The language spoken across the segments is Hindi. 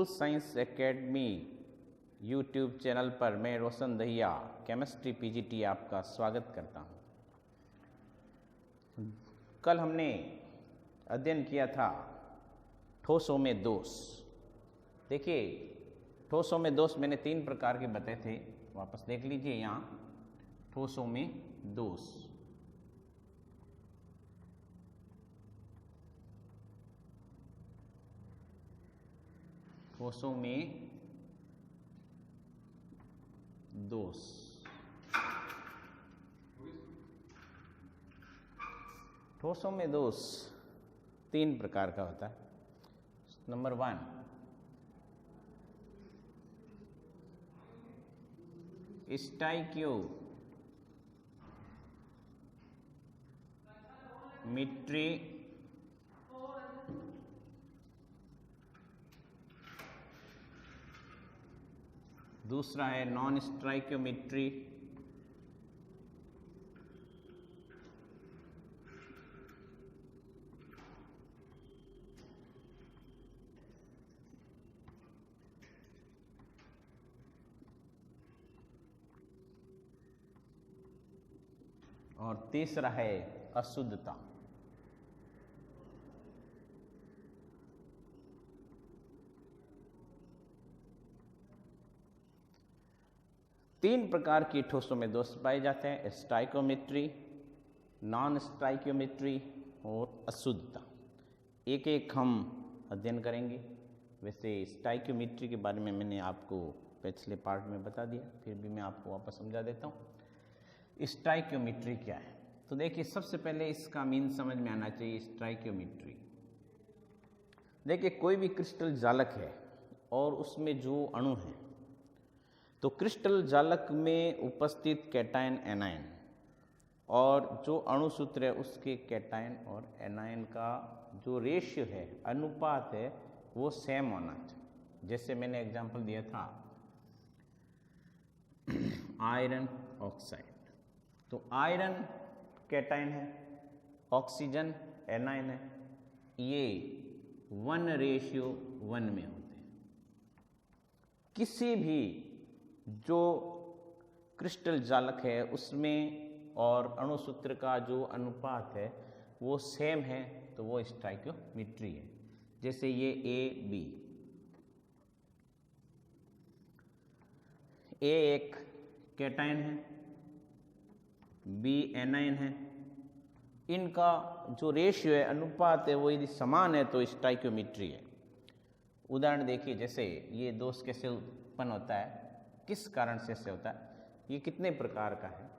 साइंस एकेडमी यूट्यूब चैनल पर मैं रोशन दहिया केमिस्ट्री पीजीटी आपका स्वागत करता हूं। कल हमने अध्ययन किया था ठोसों में दोष। देखिए, ठोसों में दोष मैंने 3 प्रकार के बताए थे, वापस देख लीजिए। यहाँ ठोसों में दोष, ठोसों में दोष। ठोसों में दोष 3 प्रकार का होता है। नंबर 1, स्टाइक्योमेट्री, दूसरा है नॉन स्टाइक्योमेट्री, और तीसरा है अशुद्धता। तीन प्रकार की ठोसों में दोष पाए जाते हैं: स्टाइक्योमेट्री, नॉन स्टाइक्योमेट्री और अशुद्धता। एक एक हम अध्ययन करेंगे। वैसे स्टाइक्योमेट्री के बारे में मैंने आपको पिछले पार्ट में बता दिया, फिर भी मैं आपको वापस समझा देता हूँ। स्टाइक्योमेट्री क्या है? तो देखिए, सबसे पहले इसका मीन समझ में आना चाहिए। स्टाइक्योमेट्री, देखिए, कोई भी क्रिस्टल जालक है और उसमें जो अणु हैं, तो क्रिस्टल जालक में उपस्थित कैटायन एनायन और जो अणु सूत्र है उसके कैटायन और एनायन का जो रेशियो है, अनुपात है, वो सेम होना चाहिए। जैसे मैंने एग्जांपल दिया था आयरन ऑक्साइड, तो आयरन कैटायन है, ऑक्सीजन एनायन है, ये 1:1 में होते हैं। किसी भी जो क्रिस्टल जालक है उसमें और अणुसूत्र का जो अनुपात है वो सेम है, तो वो स्टाइक्योमेट्री है। जैसे ये AB, A एक कैटायन है, B एनायन है, इनका जो रेशियो है, अनुपात है, वो यदि समान है तो स्टाइक्योमेट्री है। उदाहरण देखिए, जैसे ये दोष कैसे उत्पन्न होता है, किस कारण से ऐसे होता है, ये कितने प्रकार का है।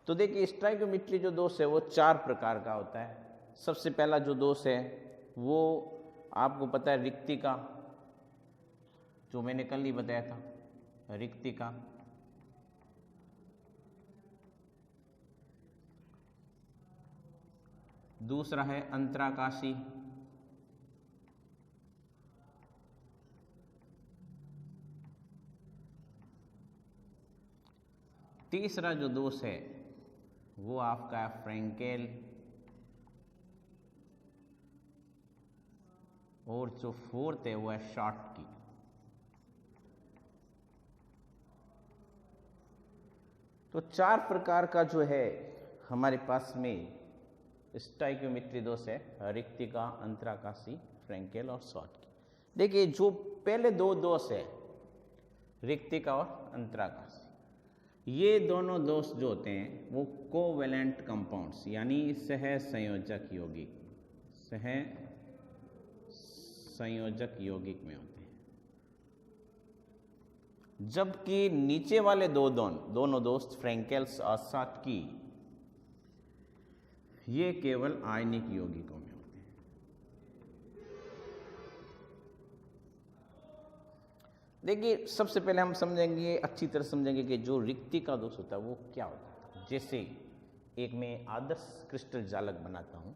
तो देखिए, स्टाइक्योमेट्री जो दोष है वो 4 प्रकार का होता है। सबसे पहला जो दोष है वो आपको पता है, रिक्तिका, जो मैंने कल ही बताया था, रिक्तिका। दूसरा है अंतराकाशी, तीसरा जो दोष है वो आपका है फ्रैंकेल, और जो 4th है वो है शॉटकी। तो 4 प्रकार का जो है हमारे पास में स्टाइक्योमेट्री दोष है: रिक्तिका, अंतराकाशी, फ्रैंकेल और शॉटकी। देखिए, जो पहले 2 दोष है, रिक्तिका और अंतराकाशी, ये दोनों दोष जो होते हैं वो कोवैलेंट कंपाउंड्स यानी सहसंयोजक यौगिक, सहसंयोजक यौगिक में होते हैं। जबकि नीचे वाले दोनों दोस्त फ्रैंकेल्स और शॉटकी, ये केवल आयनिक यौगिकों में होते हैं। देखिए, सबसे पहले हम समझेंगे, अच्छी तरह समझेंगे कि जो रिक्तिका दोष होता है वो क्या होता है। जैसे एक मैं आदर्श क्रिस्टल जालक बनाता हूं,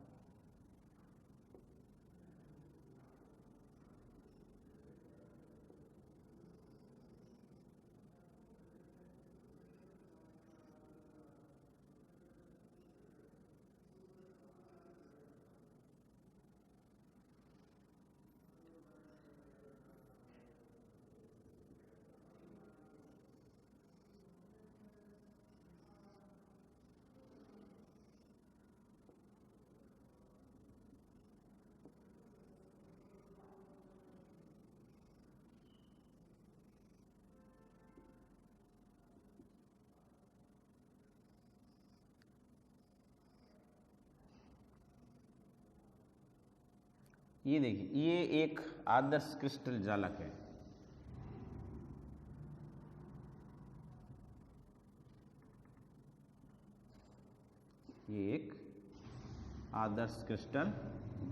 ये देखिए, ये एक आदर्श क्रिस्टल जालक है। ये एक आदर्श क्रिस्टल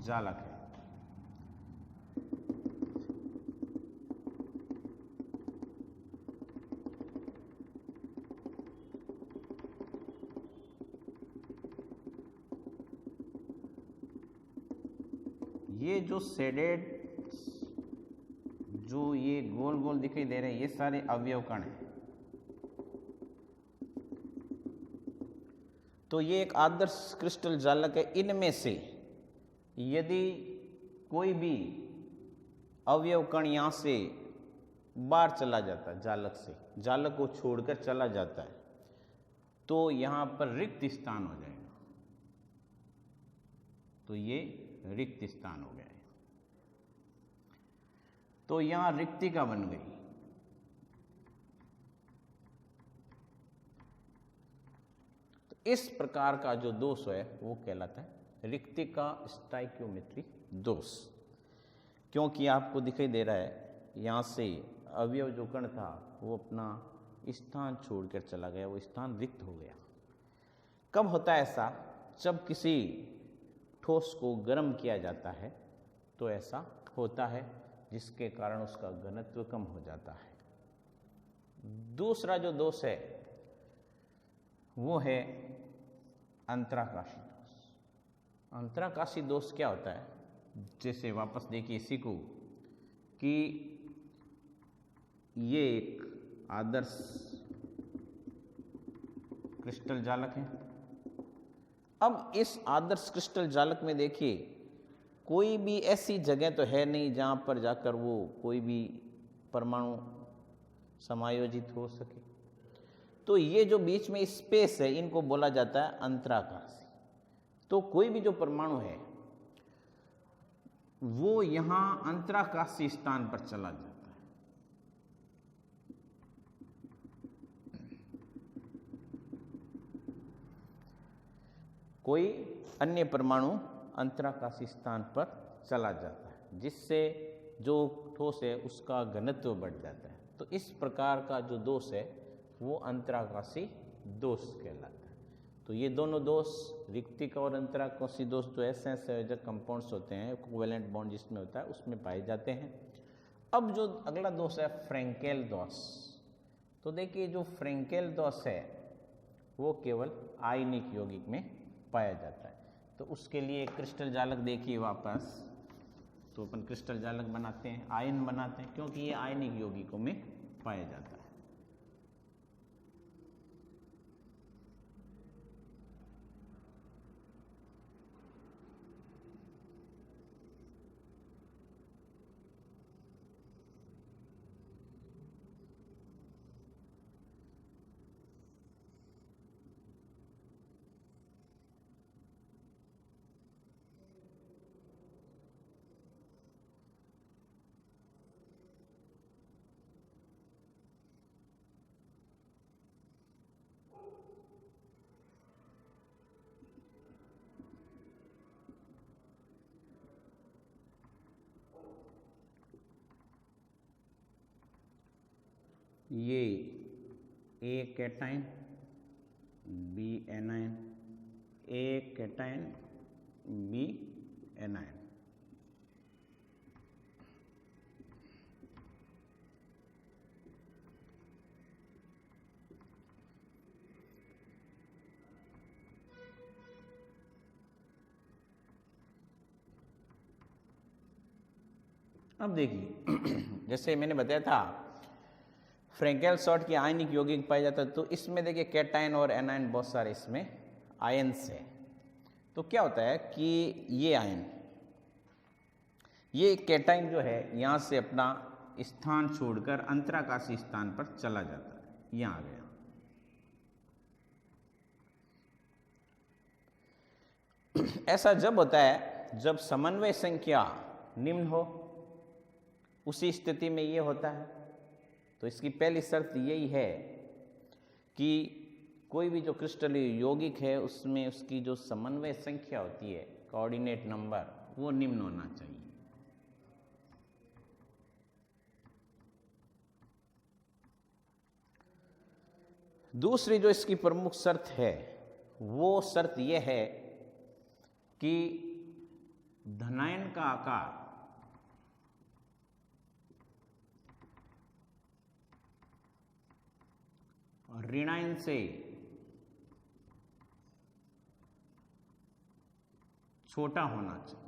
जालक है। ये जो शेडेड, जो ये गोल गोल दिखाई दे रहे हैं, ये सारे अवयव कण हैं। तो ये एक आदर्श क्रिस्टल जालक है। इनमें से यदि कोई भी अवयव कण यहाँ से बाहर चला जाता है, जालक से, जालक को छोड़कर चला जाता है, तो यहाँ पर रिक्त स्थान हो जाएगा। तो ये रिक्त स्थान हो गया है। तो यहाँ रिक्तिका बन गई। तो इस प्रकार का जो दोष है वो कहलाता है रिक्तिका स्टाइक्योमेट्री दोष। क्योंकि आपको दिखाई दे रहा है यहाँ से अवयव जो कण था वो अपना स्थान छोड़कर चला गया, वो स्थान रिक्त हो गया। कब होता है ऐसा? जब किसी ठोस को गर्म किया जाता है तो ऐसा होता है, जिसके कारण उसका घनत्व कम हो जाता है। दूसरा जो दोष है वो है अंतराकाशी दोष। अंतराकाशी दोष क्या होता है? जैसे वापस देखिए इसी को, कि ये एक आदर्श क्रिस्टल जालक है। अब इस आदर्श क्रिस्टल जालक में देखिए, कोई भी ऐसी जगह तो है नहीं जहाँ पर जाकर वो कोई भी परमाणु समायोजित हो सके। तो ये जो बीच में स्पेस है, इनको बोला जाता है अंतराकाशी। तो कोई भी जो परमाणु है वो यहाँ अंतराकाशी स्थान पर चला जाता है। कोई अन्य परमाणु अंतराकाशी स्थान पर चला जाता है, जिससे जो ठोस है उसका घनत्व बढ़ जाता है। तो इस प्रकार का जो दोष है वो अंतराकाशी दोष कहलाता है। तो ये दोनों दोष, रिक्तिका और अंतराकाशी दोष, जो ऐसे संयोजक कंपाउंड्स होते हैं, कोवेलेंट बॉन्ड जिसमें होता है, उसमें पाए जाते हैं। अब जो अगला दोष है फ्रेंकेल दोष। तो देखिए, जो फ्रेंकेल दोष है वो केवल आयनिक यौगिक में पाया जाता है। तो उसके लिए क्रिस्टल जालक देखिए वापस, तो अपन क्रिस्टल जालक बनाते हैं, आयन बनाते हैं, क्योंकि ये आयनिक यौगिकों में पाया जाता है। ये ए कैटाइन, बी एनाइन, ए कैटाइन, बी एनाइन। अब देखिए जैसे मैंने बताया था फ्रेंकेल सॉर्ट की आयनिक यौगिक पाया जाता है, तो इसमें देखिए कैटाइन और एनाइन बहुत सारे इसमें आयन्स है। तो क्या होता है कि ये आयन, ये कैटाइन जो है यहाँ से अपना स्थान छोड़कर अंतराकाशी स्थान पर चला जाता है, यहाँ आ गया। ऐसा जब होता है जब समन्वय संख्या निम्न हो, उसी स्थिति में ये होता है। तो इसकी पहली शर्त यही है कि कोई भी जो क्रिस्टल यौगिक है उसमें उसकी जो समन्वय संख्या होती है, कोऑर्डिनेट नंबर, वो निम्न होना चाहिए। दूसरी जो इसकी प्रमुख शर्त है वो शर्त यह है कि धनायन का आकार ऋणायन से छोटा होना चाहिए।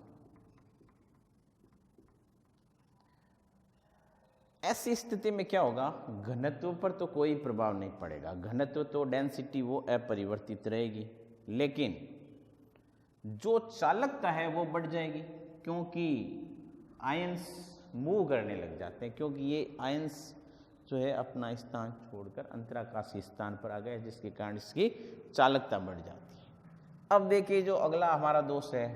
ऐसी स्थिति में क्या होगा, घनत्व पर तो कोई प्रभाव नहीं पड़ेगा, घनत्व तो डेंसिटी वो अपरिवर्तित रहेगी, लेकिन जो चालकता है वो बढ़ जाएगी, क्योंकि आयंस मूव करने लग जाते हैं, क्योंकि ये आयंस जो है अपना स्थान छोड़कर अंतराकाशीय स्थान पर आ गए, जिसके कारण इसकी चालकता बढ़ जाती है। अब देखिए जो अगला हमारा दोष है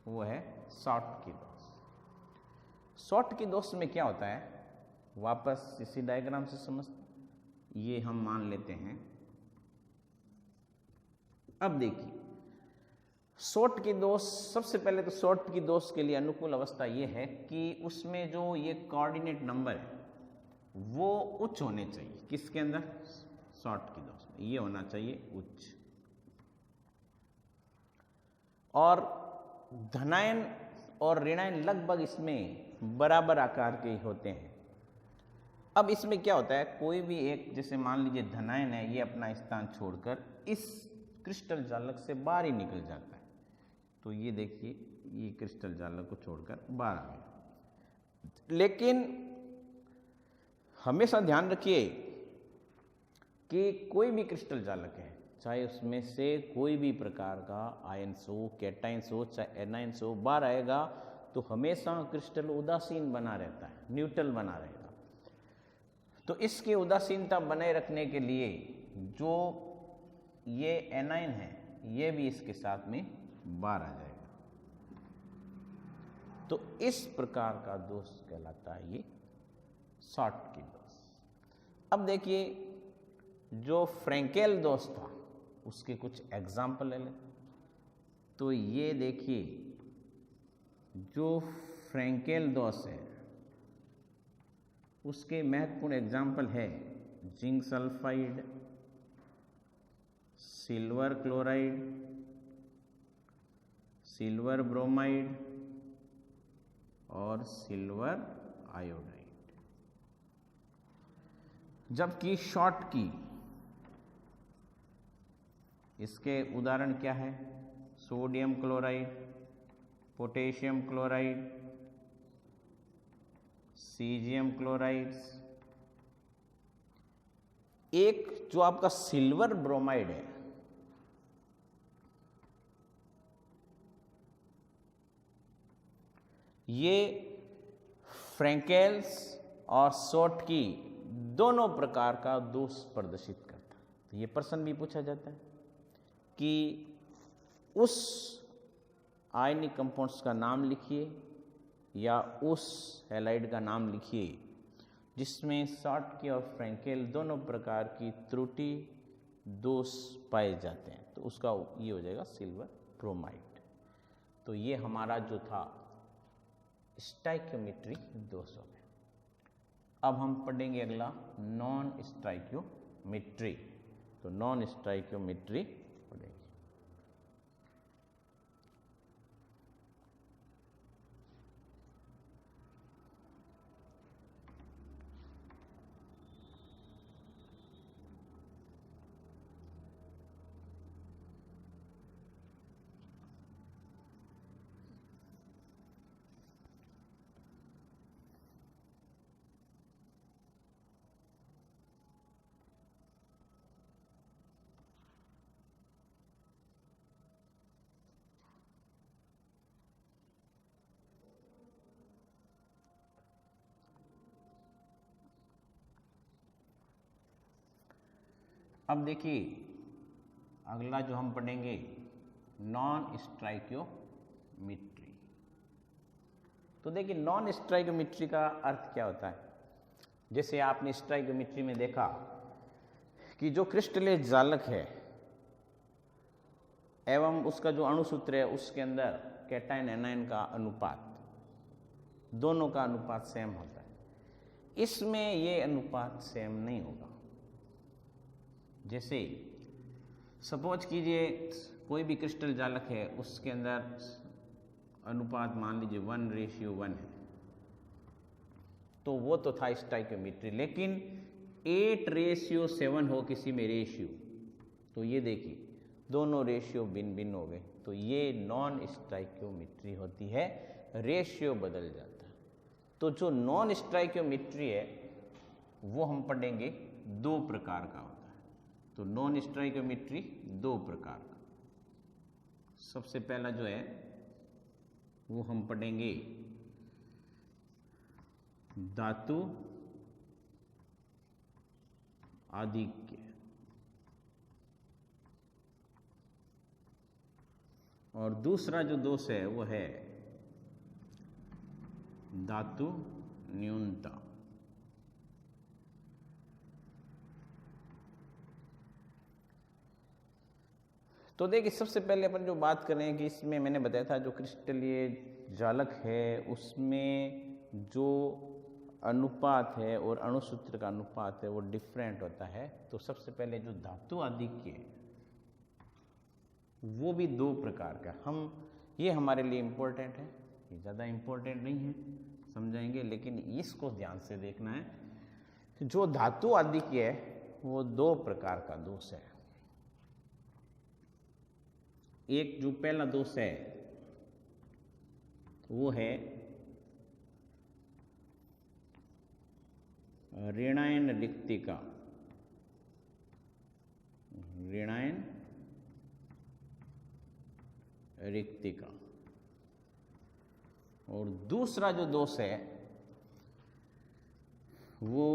वो है शॉर्ट की दोष। शॉर्ट की दोष में क्या होता है, वापस इसी डायग्राम से समझते, ये हम मान लेते हैं। अब देखिए शॉर्ट की दोष, सबसे पहले तो शॉर्ट की दोष के लिए अनुकूल अवस्था ये है कि उसमें जो ये कोऑर्डिनेट नंबर है वो उच्च होने चाहिए। किसके अंदर, शॉर्ट की दोष में ये होना चाहिए उच्च। और धनायन और ऋणायन लगभग इसमें बराबर आकार के होते हैं। अब इसमें क्या होता है, कोई भी एक, जैसे मान लीजिए धनायन है, ये अपना स्थान छोड़कर इस क्रिस्टल जालक से बाहर ही निकल जाता है, तो ये देखिए ये क्रिस्टल जालक को छोड़कर बाहर आ गया। लेकिन हमेशा ध्यान रखिए कि कोई भी क्रिस्टल जालक है, चाहे उसमें से कोई भी प्रकार का आयन्स हो, कैटायन्स हो, चाहे एनायन्स हो, बाहर आएगा तो हमेशा क्रिस्टल उदासीन बना रहता है, न्यूट्रल बना रहेगा। तो इसकी उदासीनता बनाए रखने के लिए जो ये एनायन है ये भी इसके साथ में बाहर आ जाएगा। तो इस प्रकार का दोष कहलाता है ये शॉर्ट की दोष। अब देखिए जो फ्रैंकेल दोष था उसके कुछ एग्जाम्पल ले लें। तो ये देखिए जो फ्रैंकेल दोष है उसके महत्वपूर्ण एग्जाम्पल है zinc sulphide, silver chloride, silver bromide और सिल्वर आयोडाइड। जबकि शॉर्ट की इसके उदाहरण क्या है, sodium chloride, potassium chloride, caesium chlorides. एक जो आपका सिल्वर ब्रोमाइड है ये फ्रैंकेल्स और शॉर्ट की दोनों प्रकार का दोष प्रदर्शित करता है। तो ये प्रश्न भी पूछा जाता है कि उस आयनिक कंपाउंड्स का नाम लिखिए या उस हैलाइड का नाम लिखिए जिसमें शॉर्ट की और फ्रैंकेल दोनों प्रकार की त्रुटि दोष पाए जाते हैं। तो उसका ये हो जाएगा सिल्वर ब्रोमाइड। तो ये हमारा जो था स्टाइकियोमेट्री दोषों में। अब हम पढ़ेंगे अगला नॉन स्टाइकियोमेट्री। तो नॉन स्टाइकियोमेट्री पढ़ेंगे। अब देखिए अगला जो हम पढ़ेंगे नॉन स्टाइकियोमेट्री। तो देखिए नॉन स्टाइकियोमेट्री का अर्थ क्या होता है। जैसे आपने स्टाइकियोमेट्री में देखा कि जो क्रिस्टलीय जालक है एवं उसका जो अणुसूत्र है उसके अंदर कैटायन एनायन का अनुपात, दोनों का अनुपात सेम होता है। इसमें ये अनुपात सेम नहीं होगा। जैसे सपोज कीजिए कोई भी क्रिस्टल जालक है, उसके अंदर अनुपात मान लीजिए 1:1 है, तो वो तो था स्टाइकियोमेट्री। लेकिन 8:7 हो किसी में रेशियो, तो ये देखिए दोनों रेशियो भिन्न भिन्न हो गए, तो ये नॉन स्टाइकियोमेट्री होती है, रेशियो बदल जाता है। तो जो नॉन स्टाइकियोमेट्री है वो हम पढ़ेंगे 2 प्रकार का होता है। तो नॉन स्टाइकियोमेट्री 2 प्रकार का, सबसे पहला जो है वो हम पढ़ेंगे धातु आधिक्य, और दूसरा जो दोष है वो है धातु न्यूनता। तो देखिए सबसे पहले अपन जो बात करें कि इसमें मैंने बताया था जो क्रिस्टलीय जालक है उसमें जो अनुपात है और अणुसूत्र का अनुपात है वो डिफरेंट होता है। तो सबसे पहले जो धातु आधिक्य है वो भी 2 प्रकार का, ये हमारे लिए इम्पोर्टेंट है, ये ज़्यादा इम्पोर्टेंट नहीं है, समझाएंगे, लेकिन इसको ध्यान से देखना है। जो धातु आधिक्य है वो 2 प्रकार का दोष है। एक जो पहला दोष है वो है ऋणायन रिक्तिका, ऋणायन रिक्तिका। और दूसरा जो दोष है वो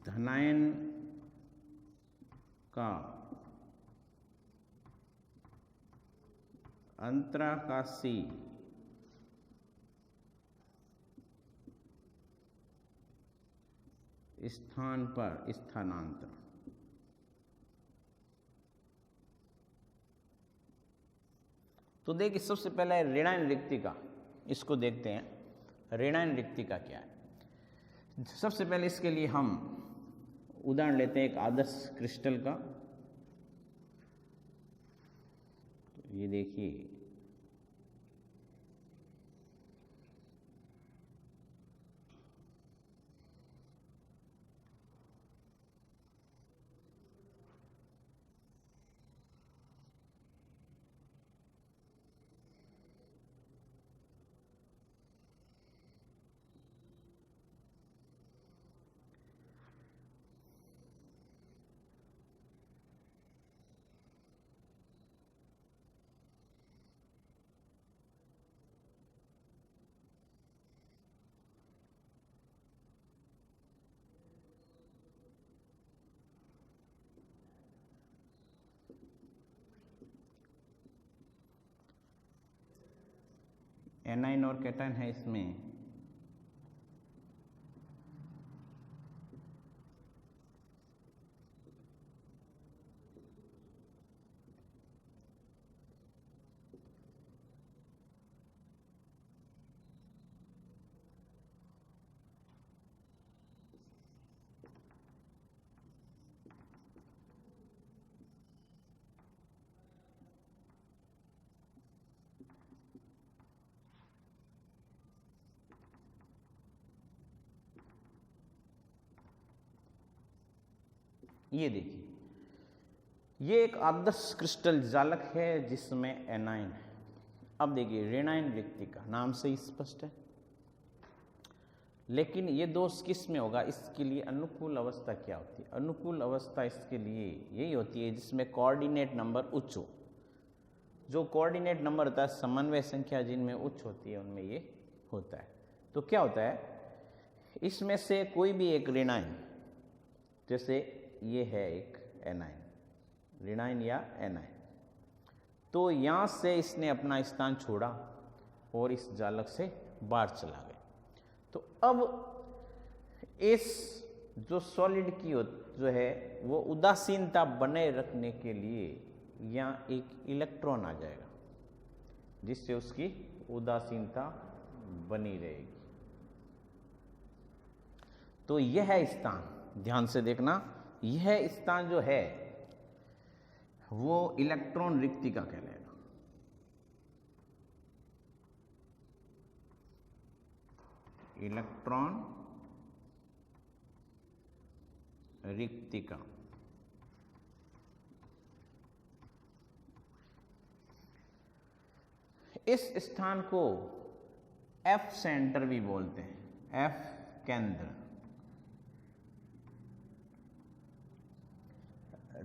धनायन का अंतराकाशी स्थान पर स्थानांतर। तो देखिए सबसे पहला है ऋणायन रिक्तिका, इसको देखते हैं ऋणायन रिक्तिका क्या है। सबसे पहले इसके लिए हम उदाहरण लेते हैं एक आदर्श क्रिस्टल का। तो ये देखिए एनाइन और कैटायन है इसमें। ये देखिए ये एक आदर्श क्रिस्टल जालक है जिसमें एनाइन है। अब देखिए ऋणायन रिक्तिका नाम से ही स्पष्ट है, लेकिन ये दोष किस में होगा, इसके लिए अनुकूल अवस्था क्या होती है। अनुकूल अवस्था इसके लिए यही होती है जिसमें कोऑर्डिनेट नंबर उच्च हो। जो कोऑर्डिनेट नंबर होता है समन्वय संख्या जिनमें उच्च होती है उनमें ये होता है। तो क्या होता है, इसमें से कोई भी एक ऋणायन, जैसे ये है एक एनाइन, ऋणायन या एनाइन, तो यहाँ से इसने अपना स्थान छोड़ा और इस जालक से बाहर चला गया। तो अब इस जो सॉलिड की जो है वो उदासीनता बने रखने के लिए यहाँ एक इलेक्ट्रॉन आ जाएगा जिससे उसकी उदासीनता बनी रहेगी। तो यह है स्थान, ध्यान से देखना, यह स्थान जो है वो इलेक्ट्रॉन रिक्तिका कहलाएगा। इलेक्ट्रॉन रिक्तिका। इस स्थान को एफ सेंटर भी बोलते हैं, एफ केंद्र,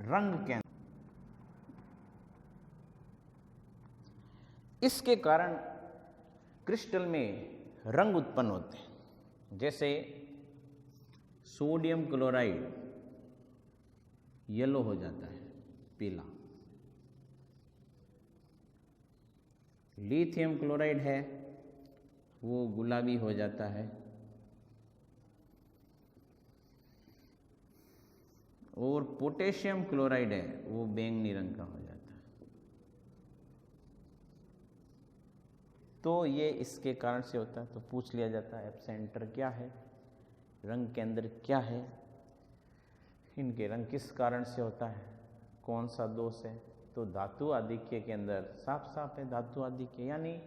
रंग केंद्र। इसके कारण क्रिस्टल में रंग उत्पन्न होते हैं। जैसे सोडियम क्लोराइड येलो हो जाता है, पीला। लिथियम क्लोराइड है वो गुलाबी हो जाता है। और पोटेशियम क्लोराइड है वो बैंगनी रंग का हो जाता है। तो ये इसके कारण से होता है। तो पूछ लिया जाता है एफ सेंटर क्या है, रंग केंद्र क्या है, इनके रंग किस कारण से होता है, कौन सा दोष है। तो धातु आधिक्य के अंदर साफ साफ है धातु आधिक्य, यानी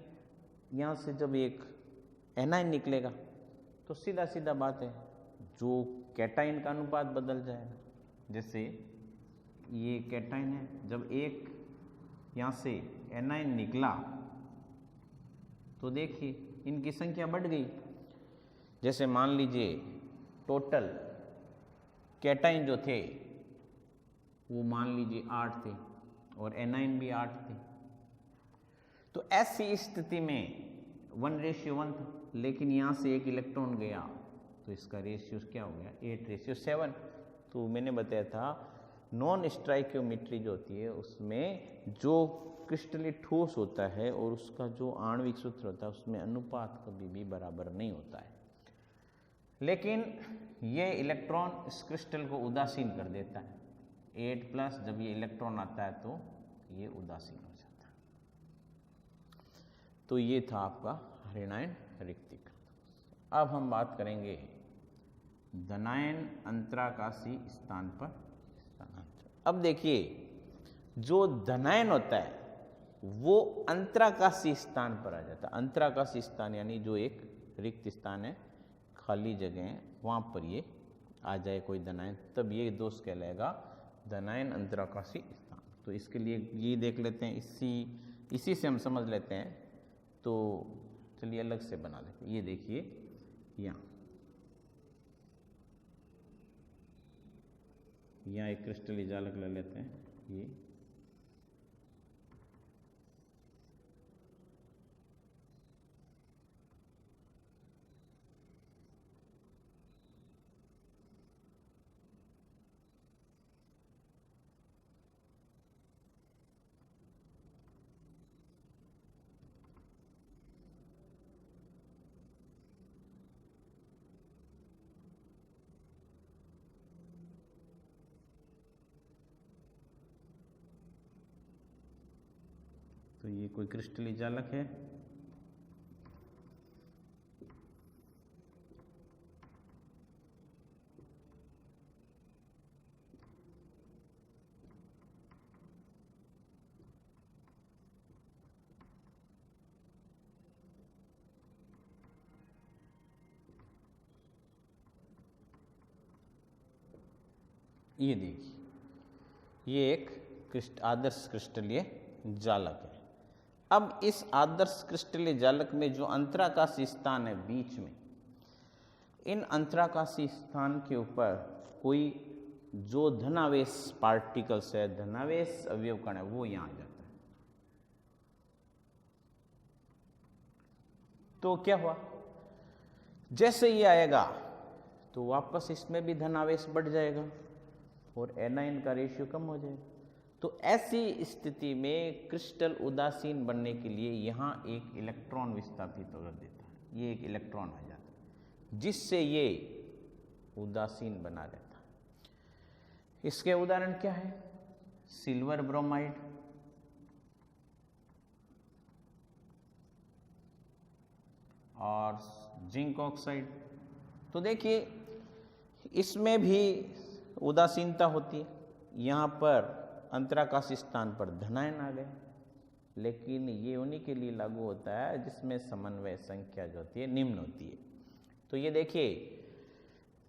यहाँ से जब एक एनाइन निकलेगा तो सीधा सीधा बात है जो कैटाइन का अनुपात बदल जाएगा। जैसे ये कैटाइन है, जब एक यहाँ से एनाइन निकला तो देखिए इनकी संख्या बढ़ गई। जैसे मान लीजिए टोटल कैटाइन जो थे वो मान लीजिए 8 थे और एनाइन भी 8 थे। तो ऐसी स्थिति में 1:1 था, लेकिन यहाँ से एक इलेक्ट्रॉन गया तो इसका रेशियो क्या हो गया, 8:7। तो मैंने बताया था नॉन स्ट्राइकियोमेट्री जो होती है उसमें जो क्रिस्टली ठोस होता है और उसका जो आणविक सूत्र होता है उसमें अनुपात कभी भी बराबर नहीं होता है। लेकिन ये इलेक्ट्रॉन इस क्रिस्टल को उदासीन कर देता है। 8+ जब ये इलेक्ट्रॉन आता है तो ये उदासीन हो जाता है। तो ये था आपका ऋणायन रिक्तिका। अब हम बात करेंगे धनायन अंतराकाशी स्थान पर स्थानांतरण। अब देखिए जो धनायन होता है वो अंतराकाशी स्थान पर आ जाता है। अंतराकाशी स्थान यानी जो एक रिक्त स्थान है, खाली जगह है, वहाँ पर ये आ जाए कोई धनायन, तब ये दोष कहलाएगा धनायन अंतराकाशी स्थान। तो इसके लिए ये देख लेते हैं, इसी से हम समझ लेते हैं। तो चलिए अलग से बना लेते हैं। ये देखिए यहाँ एक क्रिस्टलीय जालक ले लेते हैं। तो ये कोई क्रिस्टलीय जालक है। ये देखिए ये एक आदर्श क्रिस्टलीय जालक है। अब इस आदर्श क्रिस्टलीय जालक में जो अंतराकाशी स्थान है बीच में, इन अंतराकाशी स्थान के ऊपर कोई जो धनावेश पार्टिकल्स है, धनावेश अवयव कण है, वो यहाँ आ जाता है। तो क्या हुआ, जैसे ये आएगा तो वापस इसमें भी धनावेश बढ़ जाएगा और एनाइन का रेशियो कम हो जाएगा। तो ऐसी स्थिति में क्रिस्टल उदासीन बनने के लिए यहाँ एक इलेक्ट्रॉन विस्थापित कर देता है। ये एक इलेक्ट्रॉन आ जाता है जिससे ये उदासीन बना रहता है। इसके उदाहरण क्या है, सिल्वर ब्रोमाइड, और जिंक ऑक्साइड। तो देखिए इसमें भी उदासीनता होती है। यहाँ पर अंतराकाशी स्थान पर धनायन आ गए, लेकिन ये उन्हीं के लिए लागू होता है जिसमें समन्वय संख्या जो होती है निम्न होती है। तो ये देखिए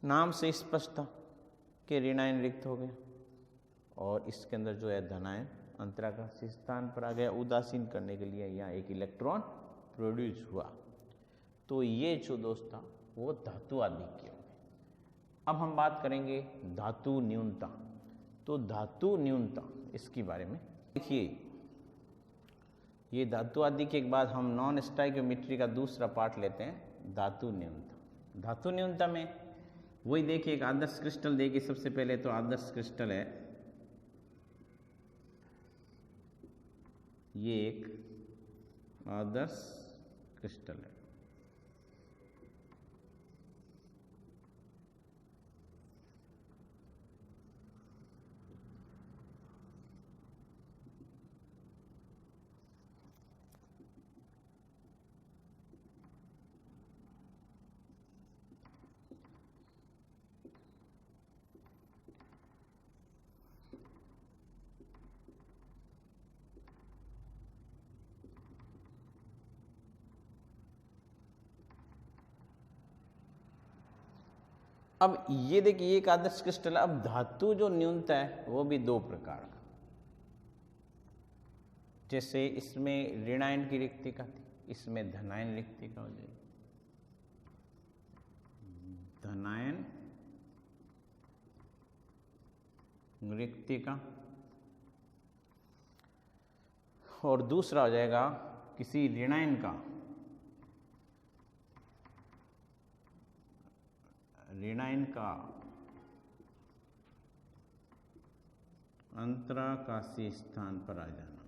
नाम से स्पष्ट था कि ऋणायन रिक्त हो गया और इसके अंदर जो है धनायन अंतराकाशी स्थान पर आ गया। उदासीन करने के लिए यहाँ एक इलेक्ट्रॉन प्रोड्यूस हुआ। तो ये जो दोस्त था वो धातु आदि के हो गए। अब हम बात करेंगे धातु न्यूनता। तो धातु न्यूनता इसके बारे में देखिए, ये धातु आदि के बाद हम नॉन स्टाइकियोमेट्री का दूसरा पार्ट लेते हैं, धातु न्यूनता। धातु न्यूनता में वही देखिए एक आदर्श क्रिस्टल देखिए। सबसे पहले तो आदर्श क्रिस्टल है, ये एक आदर्श क्रिस्टल है। अब ये देखिए एक आदर्श क्रिस्टल। अब धातु जो न्यूनता है वो भी दो प्रकार का, जैसे इसमें ऋणायन की रिक्तिका थी, इसमें धनायन रिक्तिका हो जाएगी। धनायन रिक्तिका। और दूसरा हो जाएगा किसी ऋणायन का अंतराकाशी स्थान पर आ जाना।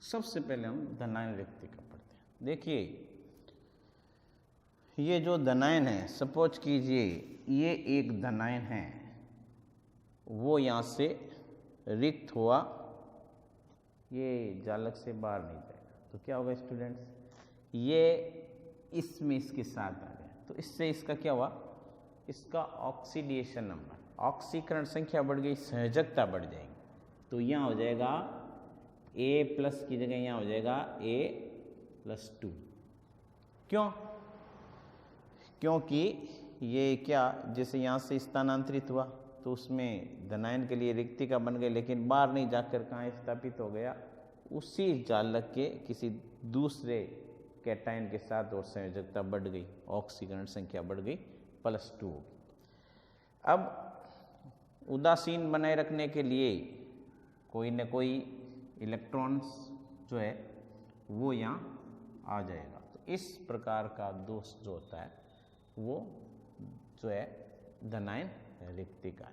सबसे पहले हम धनायन रिक्तिका पढ़ते हैं। देखिए ये जो धनायन है, सपोज कीजिए ये एक धनायन है, वो यहाँ से रिक्त हुआ, ये जालक से बाहर नहीं जाएगा। तो क्या होगा स्टूडेंट्स, ये इसमें इसके साथ आ गया, तो इससे इसका क्या हुआ, इसका ऑक्सीडेशन नंबर, ऑक्सीकरण संख्या बढ़ गई, संयोजकता बढ़ जाएगी। तो यहाँ हो जाएगा A+ की जगह यहाँ हो जाएगा A+2। क्यों? क्योंकि ये क्या, जैसे यहाँ से स्थानांतरित हुआ तो उसमें धनायन के लिए रिक्तिका बन गई, लेकिन बाहर नहीं जाकर कहाँ स्थापित हो गया, उसी जालक के किसी दूसरे कैटायन के साथ, और संयोजकता बढ़ गई, ऑक्सीकरण संख्या बढ़ गई, +2 हो गई। अब उदासीन बनाए रखने के लिए कोई न कोई इलेक्ट्रॉन्स जो है वो यहाँ आ जाएगा। तो इस प्रकार का दोष जो होता है वो जो है धनायन रिक्तिका।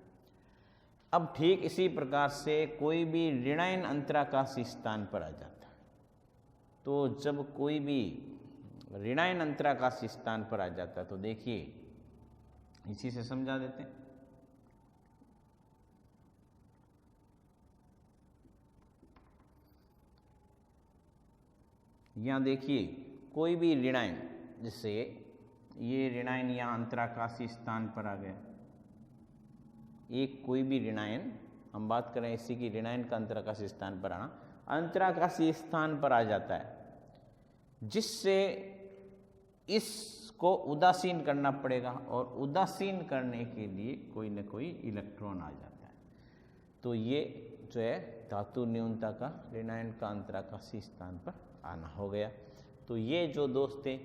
अब ठीक इसी प्रकार से कोई भी ऋणायन अंतराकाशी स्थान पर आ जाता है। तो जब कोई भी ऋणायन अंतराकाशी स्थान पर आ जाता है तो देखिए इसी से समझा देते हैं। यहाँ देखिए कोई भी ऋणायन, जैसे ये ऋणायन यहाँ अंतराकाशी स्थान पर आ गया, एक कोई भी ऋणायन, हम बात करें इसी की ऋणायन का अंतराकाशी स्थान पर आना, अंतराकाशी स्थान पर आ जाता है, जिससे इसको उदासीन करना पड़ेगा, और उदासीन करने के लिए कोई न कोई इलेक्ट्रॉन आ जाता है। तो ये जो है धातु न्यूनता का ऋणायन का अंतराकाशी स्थान पर आना हो गया। तो ये जो दोष थे,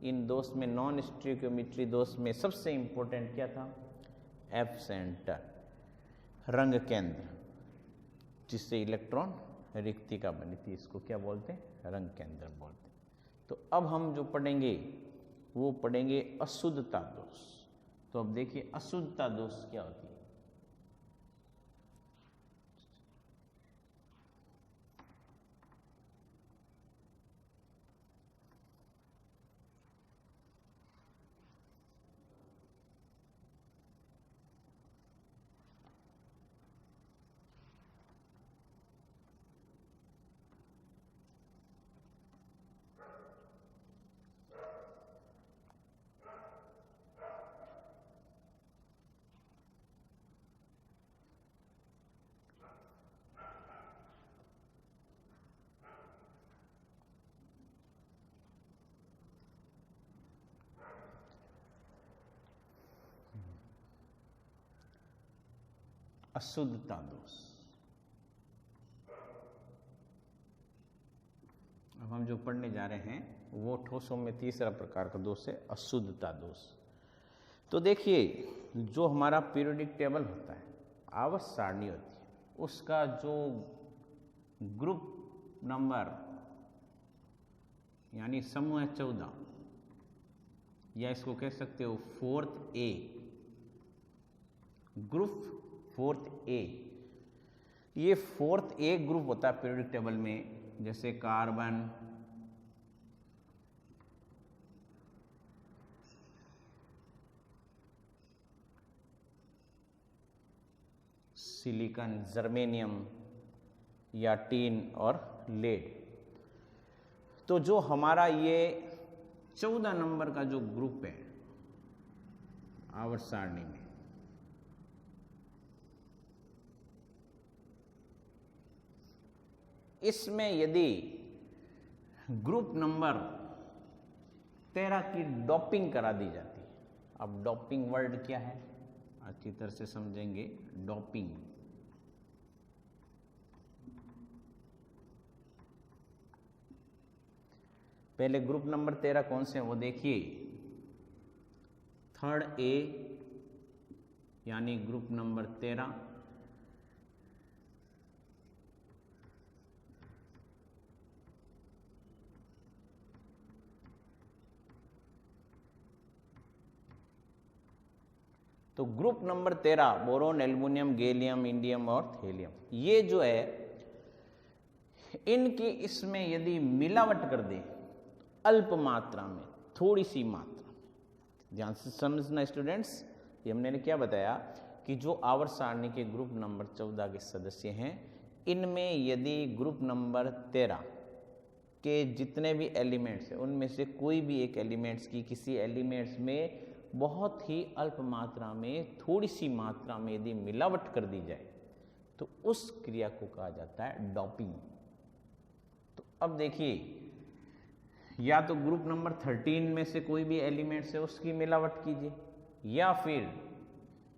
इन दोष में नॉन स्टीरियोकेमिस्ट्री दोष में सबसे इम्पोर्टेंट क्या था, एफ सेंटर, रंग केंद्र, जिससे इलेक्ट्रॉन रिक्तिका बनी थी, इसको क्या बोलते हैं, रंग केंद्र बोलते हैं। तो अब हम जो पढ़ेंगे वो पढ़ेंगे अशुद्धता दोष। तो अब देखिए अशुद्धता दोष क्या होती है। अशुद्धता दोष। अब हम जो पढ़ने जा रहे हैं वो ठोसों में तीसरा प्रकार का दोष है अशुद्धता दोष। तो देखिए, जो हमारा पीरियोडिक टेबल होता है, आवर्त सारणी होती है, उसका जो ग्रुप नंबर यानी समूह 14, या इसको कह सकते हो 4th A, group 4th A, ये 4th A ग्रुप होता है पीरियोडिक टेबल में। जैसे कार्बन, सिलिकॉन, जर्मेनियम या टीन और लेड। तो जो हमारा ये 14 नंबर का जो ग्रुप है आवर्त सारणी में, इसमें यदि ग्रुप नंबर 13 की डॉपिंग करा दी जाती है। अब डॉपिंग वर्ड क्या है अच्छी तरह से समझेंगे। डॉपिंग पहले ग्रुप नंबर 13 कौन से हैं वो देखिए। 3rd A यानी ग्रुप नंबर 13, तो group number 13 boron, aluminium, gallium, indium और थेलियम, ये जो है इनकी इसमें यदि मिलावट कर दें अल्प मात्रा में, थोड़ी सी मात्रा में, ध्यान से समझना स्टूडेंट्स, ये हमने क्या बताया कि जो आवर्त सारणी के ग्रुप नंबर 14 के सदस्य हैं, इनमें यदि ग्रुप नंबर 13 के जितने भी एलिमेंट्स हैं उनमें से कोई भी एक एलिमेंट्स की किसी एलिमेंट्स में बहुत ही अल्प मात्रा में, थोड़ी सी मात्रा में यदि मिलावट कर दी जाए तो उस क्रिया को कहा जाता है डॉपिंग। तो अब देखिए, या तो ग्रुप नंबर 13 में से कोई भी एलिमेंट्स है उसकी मिलावट कीजिए, या फिर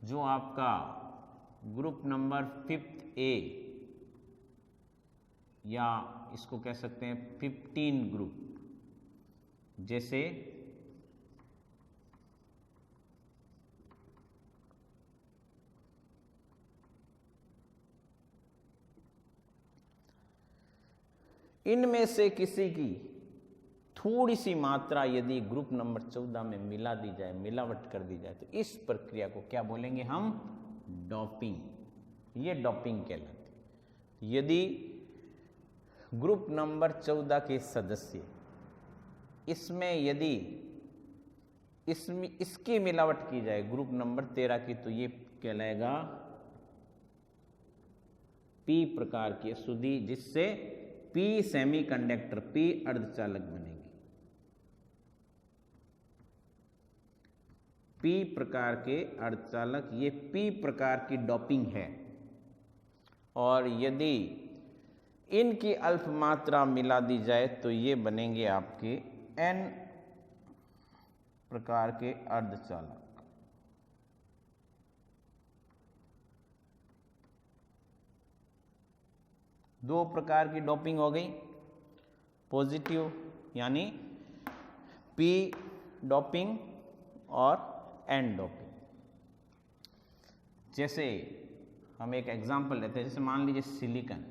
जो आपका ग्रुप नंबर 5th A या इसको कह सकते हैं 15 ग्रुप, जैसे इनमें से किसी की थोड़ी सी मात्रा यदि ग्रुप नंबर 14 में मिला दी जाए, मिलावट कर दी जाए, तो इस प्रक्रिया को क्या बोलेंगे हम? डॉपिंग। ये डॉपिंग कहलाती है। यदि ग्रुप नंबर 14 के सदस्य इसमें यदि इसकी मिलावट की जाए ग्रुप नंबर 13 की, तो ये कहलाएगा पी प्रकार की अशुद्धि, जिससे पी सेमीकंडक्टर, पी अर्धचालक बनेगी। पी प्रकार के अर्धचालक, ये पी प्रकार की डॉपिंग है। और यदि इनकी अल्प मात्रा मिला दी जाए तो ये बनेंगे आपके एन प्रकार के अर्धचालक। दो प्रकार की डॉपिंग हो गई, पॉजिटिव यानी पी डॉपिंग और एन डॉपिंग। जैसे हम एक एग्जांपल लेते हैं, जैसे मान लीजिए सिलिकॉन।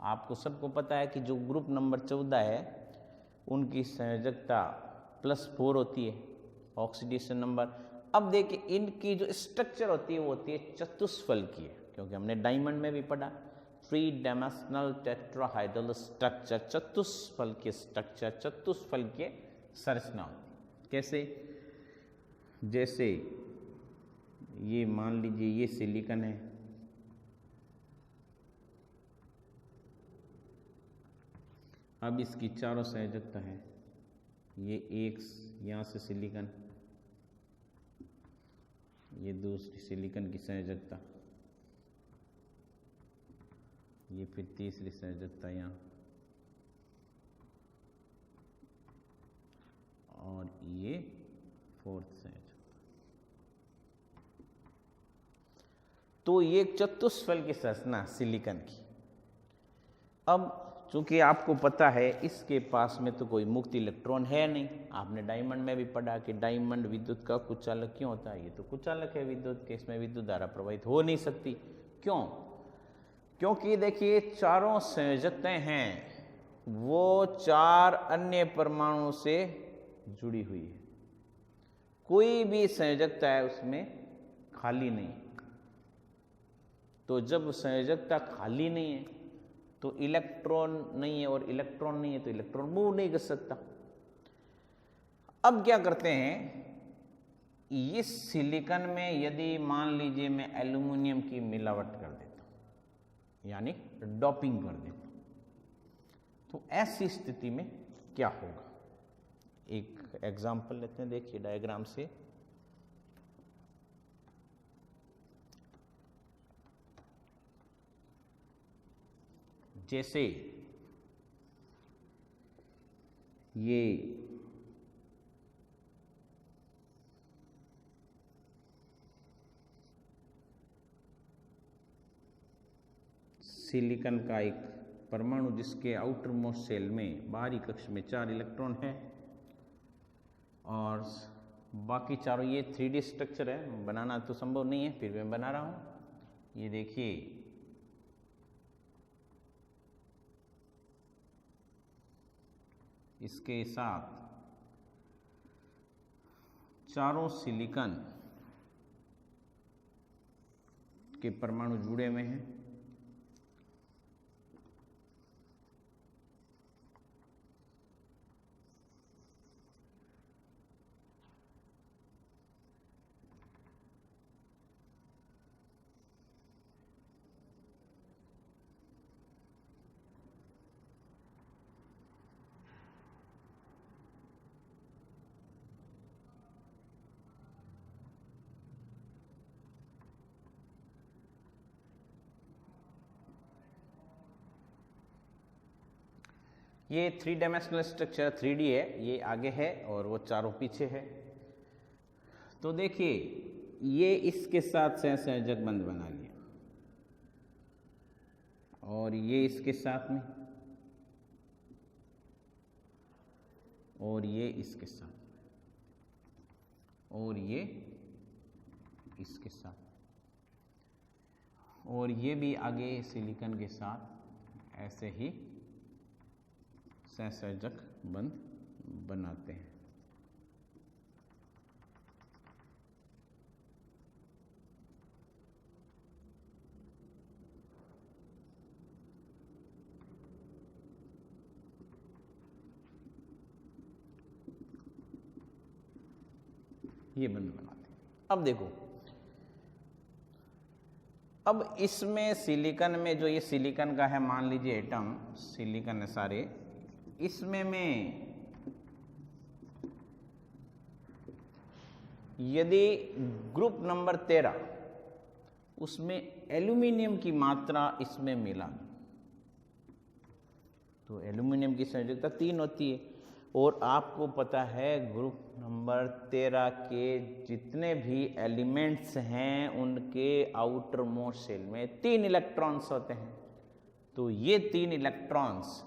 आपको सबको पता है कि जो ग्रुप नंबर 14 है उनकी संयोजकता +4 होती है, ऑक्सीडेशन नंबर। अब देखिए, इनकी जो स्ट्रक्चर होती है वो होती है चतुष्फलकीय, क्योंकि हमने डायमंड में भी पढ़ा 3 डायमेंशनल टेट्राहाइड्रल स्ट्रक्चर, चतुष्फलकीय स्ट्रक्चर, चतुष्फलकीय संरचना होती है। कैसे? जैसे ये मान लीजिए ये सिलिकॉन है, अब इसकी चारों संयोजकता है, ये एक यहाँ से सिलिकॉन, ये दूसरी सिलिकॉन की संयोजकता, ये फिर तीसरी संयोजकता यहाँ, और ये 4th संयोजकता। तो ये एक चतुष्फल की संरचना सिलिकॉन की। अब चूंकि आपको पता है इसके पास में तो कोई मुक्त इलेक्ट्रॉन है नहीं, आपने डायमंड में भी पढ़ा कि डायमंड विद्युत का कुचालक क्यों होता है, ये तो कुचालक है विद्युत के, इसमें विद्युत धारा प्रवाहित हो नहीं सकती। क्यों? क्योंकि देखिए चारों संयोजकताएं हैं वो 4 अन्य परमाणुओं से जुड़ी हुई है, कोई भी संयोजकता है उसमें खाली नहीं। तो जब संयोजकता खाली नहीं है तो इलेक्ट्रॉन नहीं है, और इलेक्ट्रॉन नहीं है तो इलेक्ट्रॉन मूव नहीं कर सकता। अब क्या करते हैं, इस सिलिकॉन में यदि मान लीजिए मैं एल्यूमिनियम की मिलावट कर देता हूं, यानी डोपिंग कर देता हूं, तो ऐसी स्थिति में क्या होगा। एक एग्जांपल लेते हैं, देखिए डायग्राम से। जैसे ये सिलिकॉन का एक परमाणु जिसके आउटर मोस्ट शेल में बाहरी कक्ष में 4 इलेक्ट्रॉन है, और बाकी चारों, ये 3D स्ट्रक्चर है, बनाना तो संभव नहीं है, फिर मैं बना रहा हूं। ये देखिए इसके साथ चारों सिलिकॉन के परमाणु जुड़े हुए हैं। ये 3 डायमेंशनल स्ट्रक्चर 3D है, ये आगे है और वो चारों पीछे है। तो देखिए ये इसके साथ सहसंयोजक बंध बना लिया, और ये इसके साथ में, और ये इसके साथ, और ये इसके साथ, और ये भी आगे सिलिकॉन के साथ ऐसे ही सहसंयोजक बंध बनाते हैं। ये बंध बनाते हैं। अब देखो, अब इसमें सिलिकॉन में जो ये सिलिकॉन का है, मान लीजिए एटम सिलिकॉन है सारे, इसमें मैं यदि ग्रुप नंबर 13 उसमें एल्यूमिनियम की मात्रा इसमें मिला, तो एल्यूमिनियम की संयोजकता 3 होती है, और आपको पता है ग्रुप नंबर 13 के जितने भी एलिमेंट्स हैं उनके आउटर मोस्ट शेल में 3 इलेक्ट्रॉन्स होते हैं। तो ये 3 इलेक्ट्रॉन्स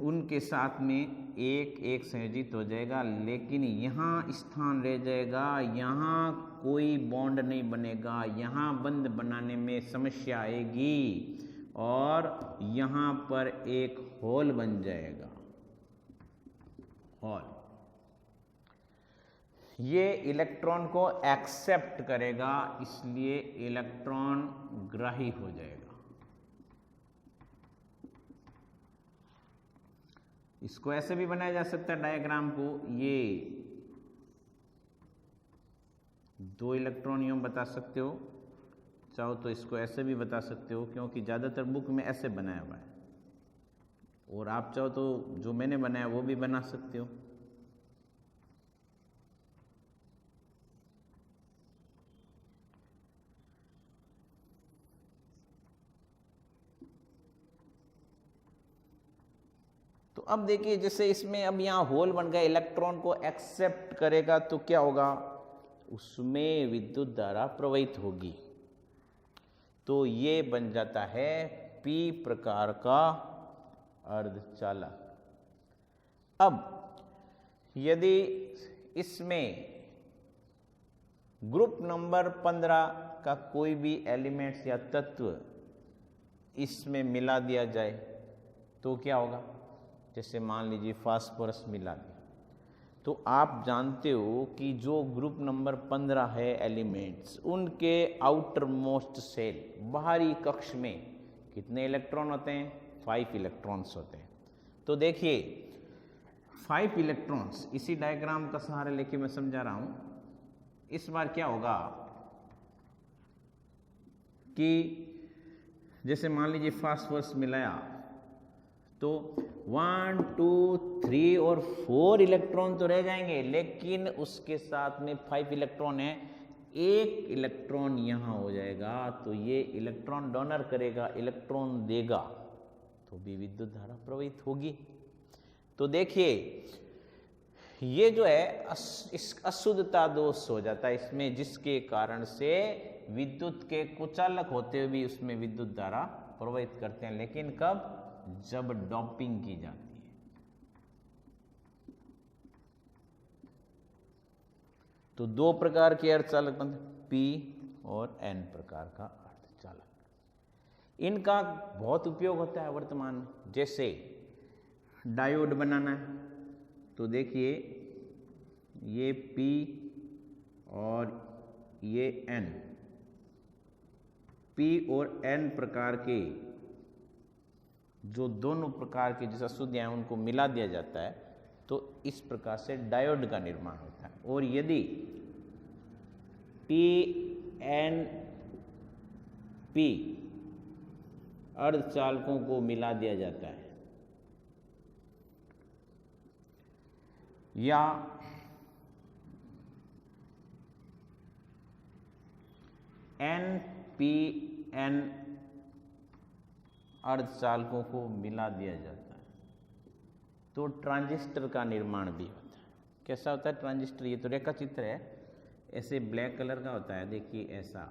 उनके साथ में एक एक संयोजित हो जाएगा, लेकिन यहाँ स्थान रह जाएगा, यहाँ कोई बॉन्ड नहीं बनेगा, यहाँ बंध बनाने में समस्या आएगी, और यहाँ पर एक होल बन जाएगा, होल। ये इलेक्ट्रॉन को एक्सेप्ट करेगा, इसलिए इलेक्ट्रॉन ग्राही हो जाएगा। इसको ऐसे भी बनाया जा सकता है डायग्राम को, ये 2 इलेक्ट्रॉन यूं बता सकते हो, चाहो तो इसको ऐसे भी बता सकते हो, क्योंकि ज़्यादातर बुक में ऐसे बनाया हुआ है, और आप चाहो तो जो मैंने बनाया वो भी बना सकते हो। तो अब देखिए, जैसे इसमें अब यहाँ होल बन गया, इलेक्ट्रॉन को एक्सेप्ट करेगा तो क्या होगा, उसमें विद्युत धारा प्रवाहित होगी। तो ये बन जाता है पी प्रकार का अर्धचालक। अब यदि इसमें ग्रुप नंबर 15 का कोई भी एलिमेंट्स या तत्व इसमें मिला दिया जाए तो क्या होगा? जैसे मान लीजिए फास्फोरस मिला दिया, तो आप जानते हो कि जो ग्रुप नंबर 15 है एलिमेंट्स, उनके आउटर मोस्ट सेल बाहरी कक्ष में कितने इलेक्ट्रॉन होते हैं? 5 इलेक्ट्रॉन्स होते हैं। तो देखिए 5 इलेक्ट्रॉन्स, इसी डायग्राम का सहारा लेके मैं समझा रहा हूं। इस बार क्या होगा कि जैसे मान लीजिए फास्फोरस मिलाया तो 1 2 3 और 4 इलेक्ट्रॉन तो रह जाएंगे, लेकिन उसके साथ में 5 इलेक्ट्रॉन है। एक इलेक्ट्रॉन यहां हो जाएगा तो ये इलेक्ट्रॉन डोनर करेगा, इलेक्ट्रॉन देगा, तो भी विद्युत धारा प्रवाहित होगी। तो देखिए ये जो है इस अशुद्धता दोष हो जाता है इसमें, जिसके कारण से विद्युत के कुचालक होते हुए भी उसमें विद्युत धारा प्रवाहित करते हैं। लेकिन कब? जब डोपिंग की जाती है। तो दो प्रकार के अर्धचालक बनते, पी और एन प्रकार का अर्धचालक। इनका बहुत उपयोग होता है वर्तमान में। जैसे डायोड बनाना है तो देखिए ये पी और ये एन, पी और एन प्रकार के जो दोनों प्रकार के जैसा अशुद्धियां हैं उनको मिला दिया जाता है, तो इस प्रकार से डायोड का निर्माण होता है। और यदि पी एन पी अर्धचालकों को मिला दिया जाता है या एन पी एन अर्धचालकों को मिला दिया जाता है तो ट्रांजिस्टर का निर्माण भी होता है। कैसा होता है ट्रांजिस्टर? ये तो रेखा चित्र है, ऐसे ब्लैक कलर का होता है, देखिए ऐसा,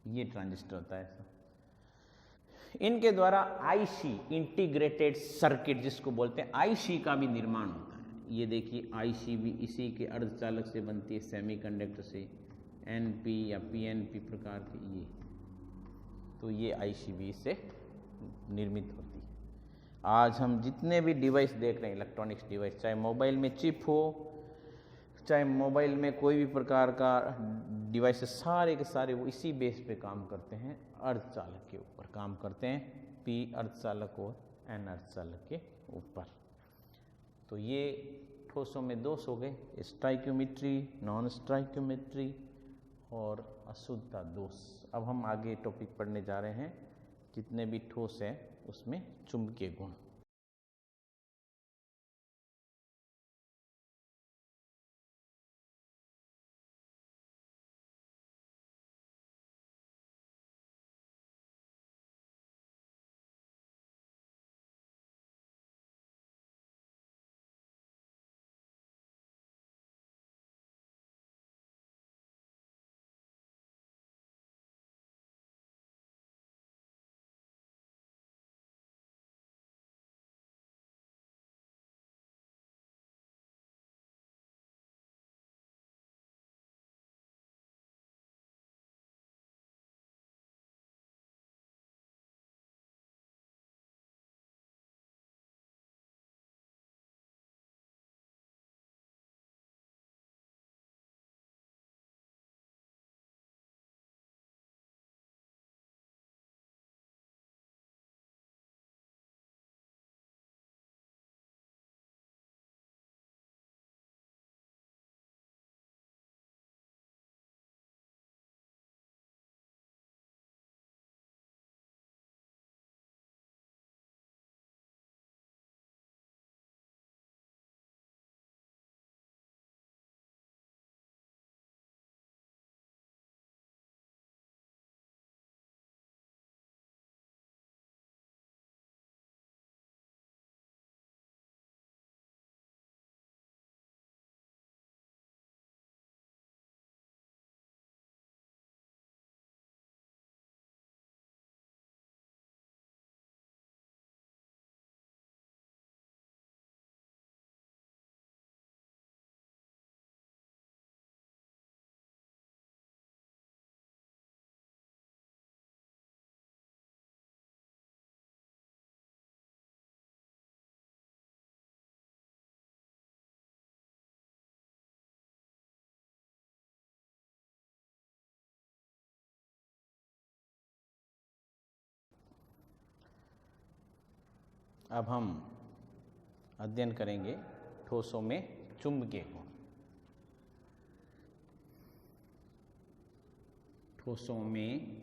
ये ट्रांजिस्टर होता है ऐसा। इनके द्वारा आईसी, इंटीग्रेटेड सर्किट जिसको बोलते हैं, आईसी का भी निर्माण होता है। ये देखिए आईसी भी इसी के अर्धचालक से बनती है, सेमीकंडक्टर से, एनपी या पीएनपी प्रकार के ये, तो ये आईसी भी इससे निर्मित होती है। आज हम जितने भी डिवाइस देख रहे हैं, इलेक्ट्रॉनिक्स डिवाइस, चाहे मोबाइल में चिप हो, चाहे मोबाइल में कोई भी प्रकार का डिवाइस, सारे के सारे वो इसी बेस पे काम करते हैं, अर्धचालक के ऊपर काम करते हैं, पी अर्धचालक और एन अर्धचालक के ऊपर। तो ये ठोसों में दोष हो गए, स्टाइक्योमेट्री, नॉन स्टाइक्योमेट्री और अशुद्धता दोष। अब हम आगे टॉपिक पढ़ने जा रहे हैं, जितने भी ठोस हैं उसमें चुंबकीय गुण। अब हम अध्ययन करेंगे ठोसों में चुंबकीय गुण। ठोसों में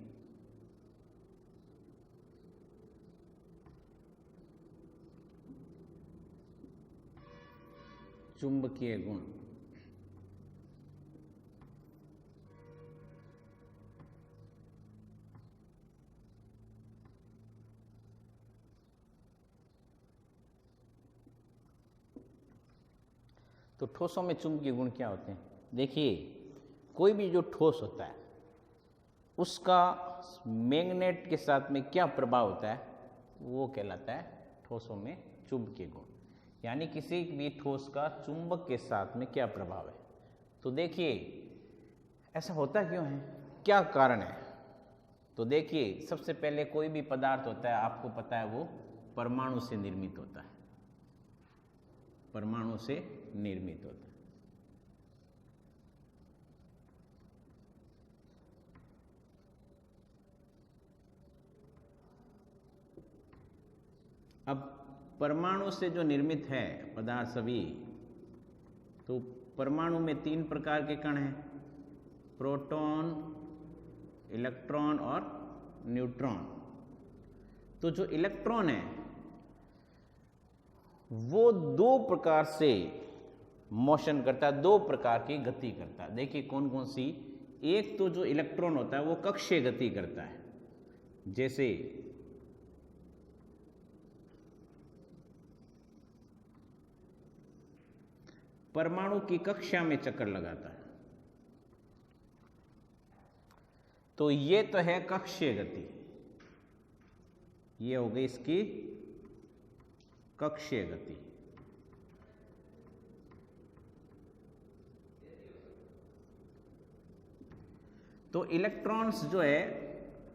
चुंबकीय गुण। तो ठोसों में चुंबकीय गुण क्या होते हैं? देखिए, कोई भी जो ठोस होता है उसका मैग्नेट के साथ में क्या प्रभाव होता है, वो कहलाता है ठोसों में चुंबकीय गुण। यानी किसी भी ठोस का चुंबक के साथ में क्या प्रभाव है। तो देखिए, ऐसा होता क्यों है, क्या कारण है? तो देखिए, सबसे पहले कोई भी पदार्थ होता है, आपको पता है, वो परमाणु से निर्मित होता है। परमाणु से निर्मित होता है। अब परमाणु से जो निर्मित है पदार्थ सभी, तो परमाणु में 3 प्रकार के कण हैं, प्रोटॉन, इलेक्ट्रॉन और न्यूट्रॉन। तो जो इलेक्ट्रॉन है वो 2 प्रकार से मोशन करता है, 2 प्रकार की गति करता है। देखिए कौन कौन सी। एक तो जो इलेक्ट्रॉन होता है वो कक्षीय गति करता है, जैसे परमाणु की कक्षा में चक्कर लगाता है। तो ये तो है कक्षीय गति, ये हो गई इसकी कक्षीय गति। तो इलेक्ट्रॉन्स जो है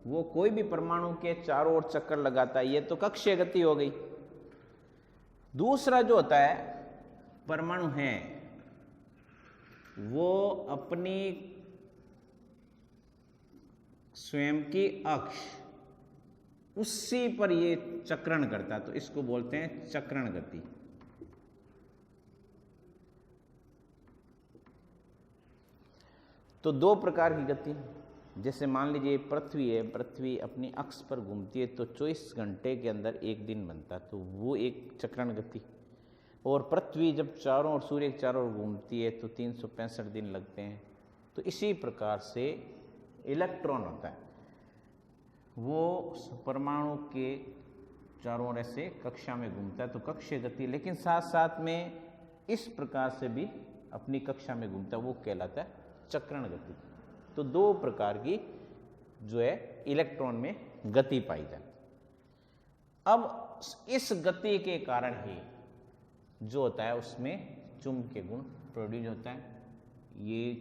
वो कोई भी परमाणु के चारों ओर चक्कर लगाता है, ये तो कक्षीय गति हो गई। दूसरा जो होता है परमाणु है वो अपनी स्वयं की अक्ष, उसी पर ये चक्रण करता है, तो इसको बोलते हैं चक्रण गति। तो 2 प्रकार की गति, जैसे मान लीजिए पृथ्वी है, पृथ्वी अपनी अक्ष पर घूमती है तो 24 घंटे के अंदर एक दिन बनता है, तो वो एक चक्रण गति। और पृथ्वी जब चारों ओर, सूर्य के चारों ओर घूमती है तो 365 दिन लगते हैं। तो इसी प्रकार से इलेक्ट्रॉन होता है, वो परमाणु के चारों ओर ऐसे कक्षा में घूमता है, तो कक्षीय गति। लेकिन साथ साथ में इस प्रकार से भी अपनी कक्षा में घूमता है, वो कहलाता है चक्रण गति। तो 2 प्रकार की जो है इलेक्ट्रॉन में गति पाई जाती। अब इस गति के कारण ही जो होता है उसमें चुंबकीय गुण प्रोड्यूस होता है। ये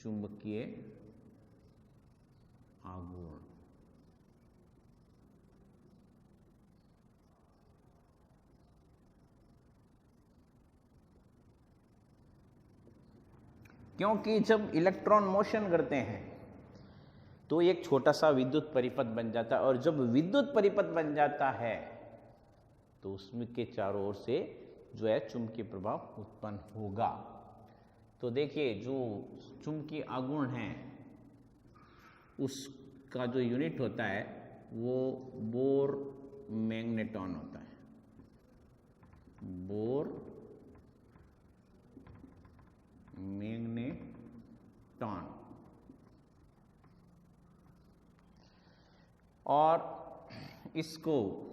चुंबकीय आघूर्ण। क्योंकि जब इलेक्ट्रॉन मोशन करते हैं तो एक छोटा सा विद्युत परिपथ बन जाता है, और जब विद्युत परिपथ बन जाता है तो उसमें के चारों ओर से जो है चुंबकीय प्रभाव उत्पन्न होगा। तो देखिए, जो चुंबकीय आघूर्ण है उसका जो यूनिट होता है वो बोर मैग्नेटॉन होता है। Bore magneton. और इसको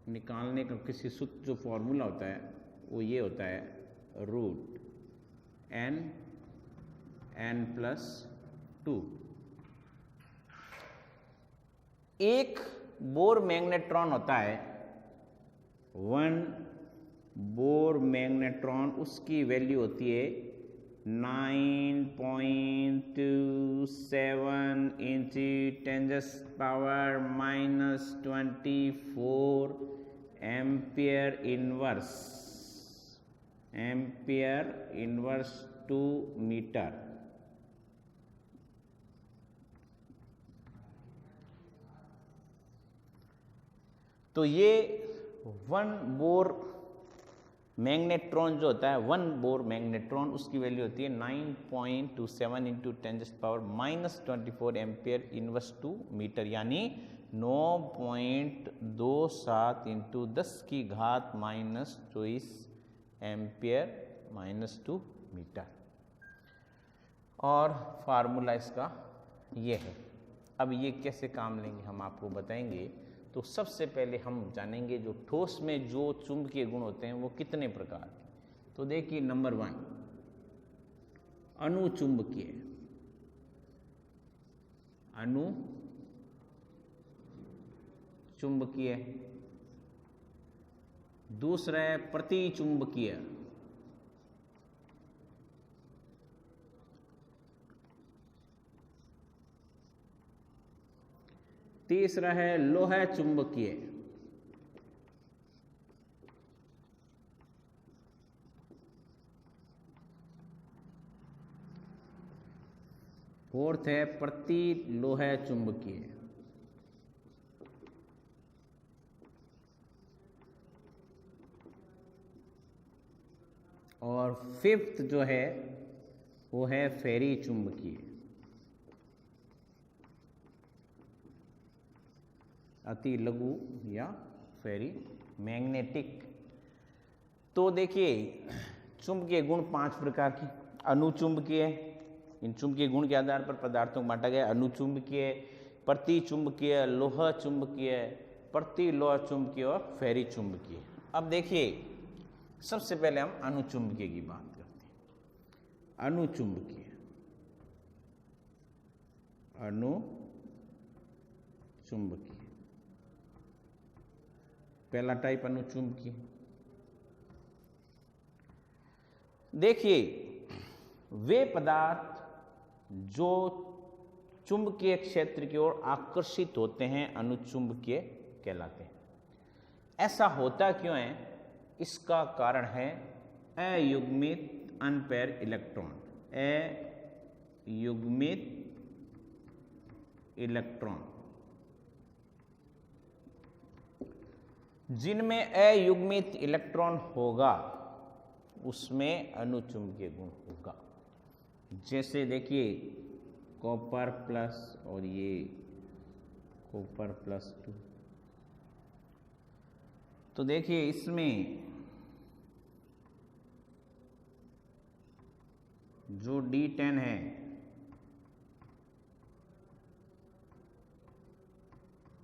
निकालने का किसी सूत्र, जो फॉर्मूला होता है वो ये होता है √n+2। एक बोर मैग्नेट्रॉन होता है, 1 बोर मैग्नेट्रॉन, उसकी वैल्यू होती है 9.27 × 10⁻⁻24 एम्पियर इनवर्स 2 मीटर। तो ये वन बोर मैग्नेट्रॉन जो होता है, वन बोर मैग्नेट्रॉन, उसकी वैल्यू होती है 9.27 into 10⁻⁻24 ampere inverse to metre, यानी 9.27 इंटू 10⁻⁻24 एम्पियर -2 मीटर। और फार्मूला इसका ये है। अब ये कैसे काम लेंगे हम आपको बताएंगे। तो सबसे पहले हम जानेंगे जो ठोस में जो चुंबकीय गुण होते हैं वो कितने प्रकार के। तो देखिए, नंबर 1 अणुचुंबकीय, अणुचुंबकीय। दूसरा है प्रतिचुंबकीय, तीसरा है लोह चुंबकीय, फोर्थ है प्रतिलोह चुंबकीय, और फिफ्थ जो है वो है फेरी चुंबकीय, अति लघु या फेरी मैग्नेटिक। तो देखिए, चुंबकीय गुण 5 प्रकार की। अणुचुंबकीय, इन चुंबकीय गुण के आधार पर पदार्थों को बांटा गया। अणुचुंबकीय, प्रतिचुंबकीय, लोह चुंबकीय, प्रतिलोह चुंबकीय और फेरी चुंबकीय। अब देखिए, सबसे पहले हम अणुचुंबकीय की बात करते हैं। अणुचुंबकीय, अणुचुंबकीय पहला टाइप अणुचुंबकीय। देखिए, वे पदार्थ जो चुंबकीय क्षेत्र की ओर आकर्षित होते हैं अणुचुंबकीय कहलाते हैं। ऐसा होता क्यों है? इसका कारण है अयुग्मित अनपेयर इलेक्ट्रॉन, अयुग्मित इलेक्ट्रॉन। जिनमें अयुग्मित इलेक्ट्रॉन होगा उसमें अणुचुंबकीय गुण होगा। जैसे देखिए, कॉपर प्लस और ये कॉपर +2। तो देखिए, इसमें जो D10 है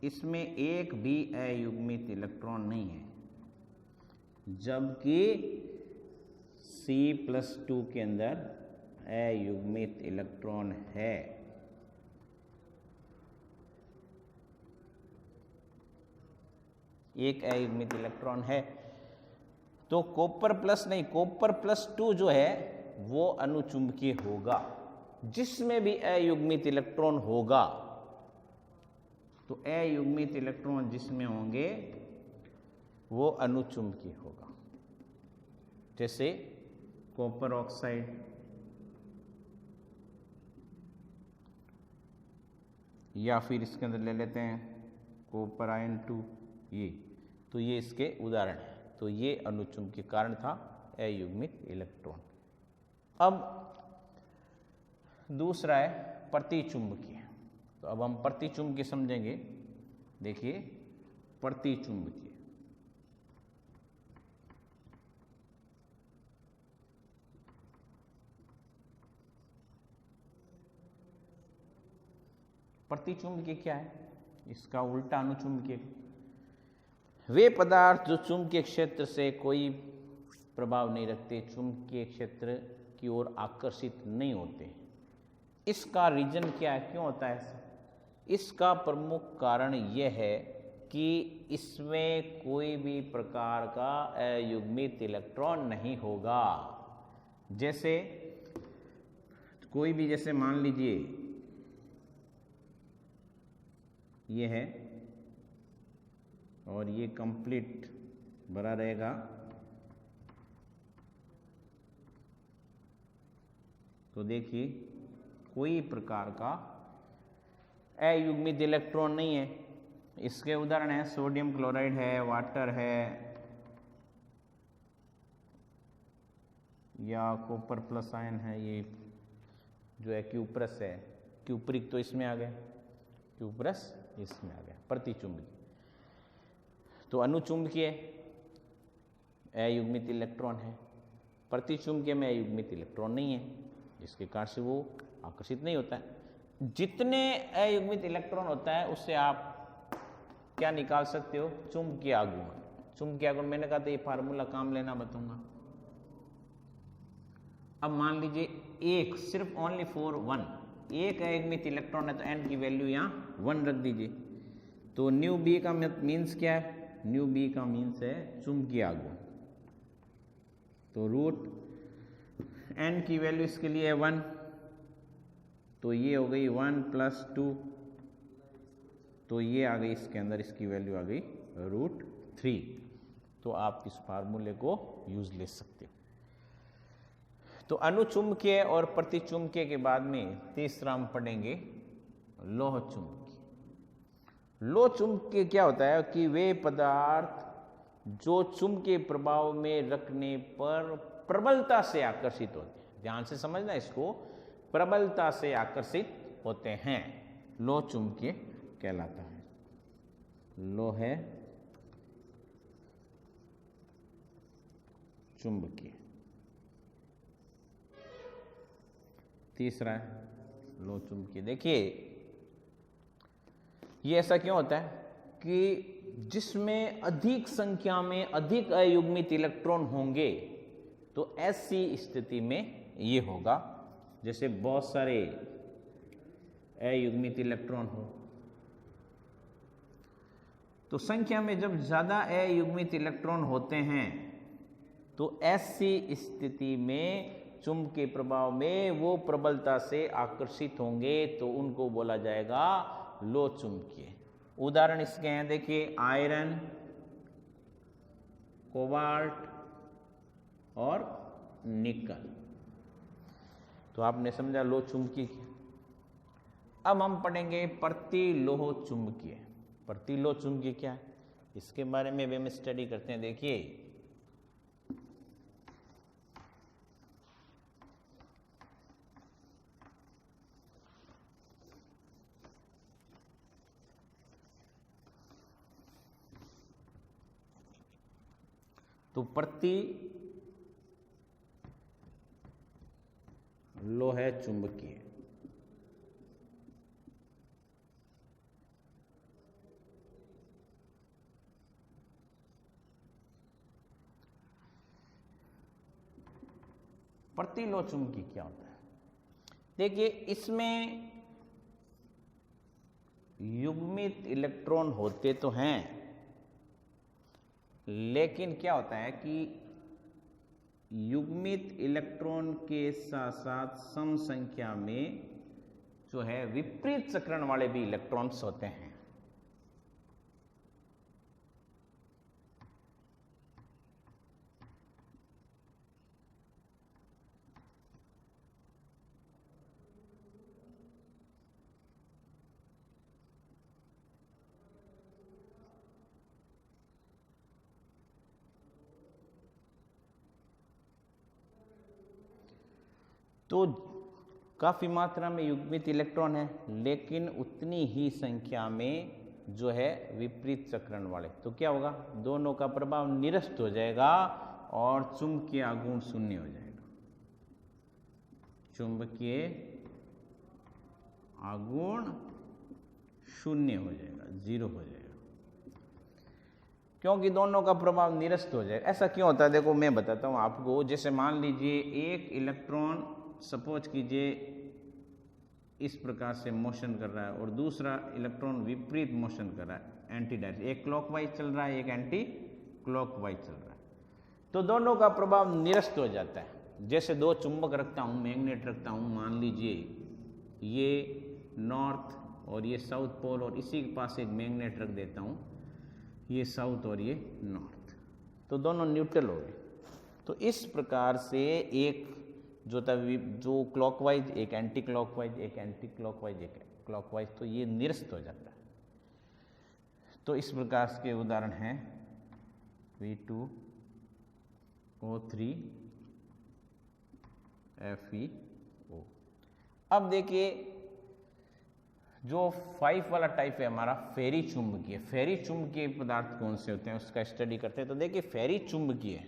इसमें एक भी अयुग्मित इलेक्ट्रॉन नहीं है, जबकि C+2 के अंदर अयुग्मित इलेक्ट्रॉन है। एक अयुग्मित इलेक्ट्रॉन है। तो कॉपर प्लस नहीं, कॉपर +2 जो है वो अणुचुंबकीय होगा। जिसमें भी अयुग्मित इलेक्ट्रॉन होगा, तो अयुग्मित इलेक्ट्रॉन जिसमें होंगे वो अणुचुंबकीय होगा। जैसे कॉपर ऑक्साइड, या फिर इसके अंदर ले लेते हैं कॉपर आयन 2, ये तो ये इसके उदाहरण हैं। तो ये अणुचुंबकीय कारण था अयुग्मित इलेक्ट्रॉन। अब दूसरा है प्रतिचुंबकीय। तो अब हम प्रतिचुंबकीय समझेंगे। देखिए, प्रतिचुंबकीय, प्रतिचुंबकीय क्या है? इसका उल्टा अणुचुंबकीय। वे पदार्थ जो चुंबकीय क्षेत्र से कोई प्रभाव नहीं रखते, चुंबकीय क्षेत्र की ओर आकर्षित नहीं होते। इसका रीजन क्या है, क्यों होता है ऐसा? इसका प्रमुख कारण यह है कि इसमें कोई भी प्रकार का अयुग्मित इलेक्ट्रॉन नहीं होगा। जैसे कोई भी, जैसे मान लीजिए ये है और ये कंप्लीट भरा रहेगा, तो देखिए कोई प्रकार का अयुग्मित इलेक्ट्रॉन नहीं है। इसके उदाहरण है सोडियम क्लोराइड है, वाटर है, या कॉपर प्लस आयन है, ये जो है क्यूप्रस है, क्यूप्रिक तो इसमें आ गया, क्यूप्रस इसमें आ गया, प्रतिचुंबकीय। तो अनुचुंबकीय अयुग्मित इलेक्ट्रॉन है, प्रतिचुंबकीय में अयुग्मित इलेक्ट्रॉन नहीं है, जिसके कारण से वो आकर्षित नहीं होता है। जितने अयुग्मित इलेक्ट्रॉन होता है उससे आप क्या निकाल सकते हो, चुंबकीय आघूर्ण। चुंबकीय आघूर्ण मैंने कहा था ये फार्मूला काम लेना बताऊंगा। अब मान लीजिए एक, सिर्फ ओनली फॉर वन, एक अयुग्मित इलेक्ट्रॉन है तो n की वैल्यू यहाँ 1 रख दीजिए। तो न्यू बी का मीन्स क्या है, न्यू बी का मीन्स है चुंबकीय आघूर्ण। तो रूट n की वैल्यू इसके लिए है 1, तो ये हो गई 1 + 2, तो ये आ गई इसके अंदर, इसकी वैल्यू आ गई √3। तो आप इस फार्मूले को यूज ले सकते हो। तो अनुचुंबकीय और प्रतिचुंबकीय के बाद में तीसरा हम पढ़ेंगे लौह चुंबकीय। लौह चुंबकीय क्या होता है कि वे पदार्थ जो चुंबकीय प्रभाव में रखने पर प्रबलता से आकर्षित होते हैं, ध्यान से समझना इसको, प्रबलता से आकर्षित होते हैं, लौह चुंबकीय कहलाता है। लौह चुंबकीय। तीसरा है लौह चुंबकीय। देखिए ये ऐसा क्यों होता है कि जिसमें अधिक संख्या में अधिक अयुग्मित इलेक्ट्रॉन होंगे तो ऐसी स्थिति में ये होगा, जैसे बहुत सारे अयुग्मित इलेक्ट्रॉन हो, तो संख्या में जब ज्यादा अयुग्मित इलेक्ट्रॉन होते हैं तो ऐसी स्थिति में चुंबकीय प्रभाव में वो प्रबलता से आकर्षित होंगे, तो उनको बोला जाएगा लौह चुंबकीय। उदाहरण इसके हैं, देखिए आयरन, कोबाल्ट और निकल। तो आपने समझा लौह चुंबकीय। अब हम पढ़ेंगे प्रतिलोह चुंबकीय। प्रतिलोह चुंबकीय क्या है, इसके बारे में भी हम स्टडी करते हैं। देखिए तो प्रतिलोह चुंबकीय प्रतिलोह चुंबकीय क्या होता है। देखिए इसमें युग्मित इलेक्ट्रॉन होते तो हैं, लेकिन क्या होता है कि युग्मित इलेक्ट्रॉन के साथ साथ सम संख्या में जो है विपरीत चक्रण वाले भी इलेक्ट्रॉन्स होते हैं। तो काफ़ी मात्रा में युग्मित इलेक्ट्रॉन है, लेकिन उतनी ही संख्या में जो है विपरीत चक्रण वाले, तो क्या होगा, दोनों का प्रभाव निरस्त हो जाएगा और चुंबकीय आघूर्ण शून्य हो जाएगा। चुंबकीय आघूर्ण शून्य हो जाएगा, 0 हो जाएगा, क्योंकि दोनों का प्रभाव निरस्त हो जाएगा। ऐसा क्यों होता है, देखो मैं बताता हूँ आपको। जैसे मान लीजिए एक इलेक्ट्रॉन सपोज कीजिए इस प्रकार से मोशन कर रहा है और दूसरा इलेक्ट्रॉन विपरीत मोशन कर रहा है, एंटी डायरेक्शन, एक क्लॉकवाइज चल रहा है, एक एंटी क्लॉकवाइज चल रहा है, तो दोनों का प्रभाव निरस्त हो जाता है। जैसे दो चुंबक रखता हूँ, मैग्नेट रखता हूँ, मान लीजिए ये नॉर्थ और ये साउथ पोल, और इसी के पास एक मैग्नेट रख देता हूँ, ये साउथ और ये नॉर्थ, तो दोनों न्यूट्रल हो गए। तो इस प्रकार से एक जो था जो क्लॉकवाइज, एक एंटी क्लॉकवाइज, एक एंटी क्लॉकवाइज, एक क्लॉकवाइज, तो ये निरस्त हो जाता है। तो इस प्रकार के उदाहरण हैं V2O3 FeO। अब देखिए जो 5 वाला टाइप है हमारा फेरी चुंबकीय। फेरी चुंबकीय पदार्थ कौन से होते हैं उसका स्टडी करते हैं। तो देखिए फेरी चुंबकीय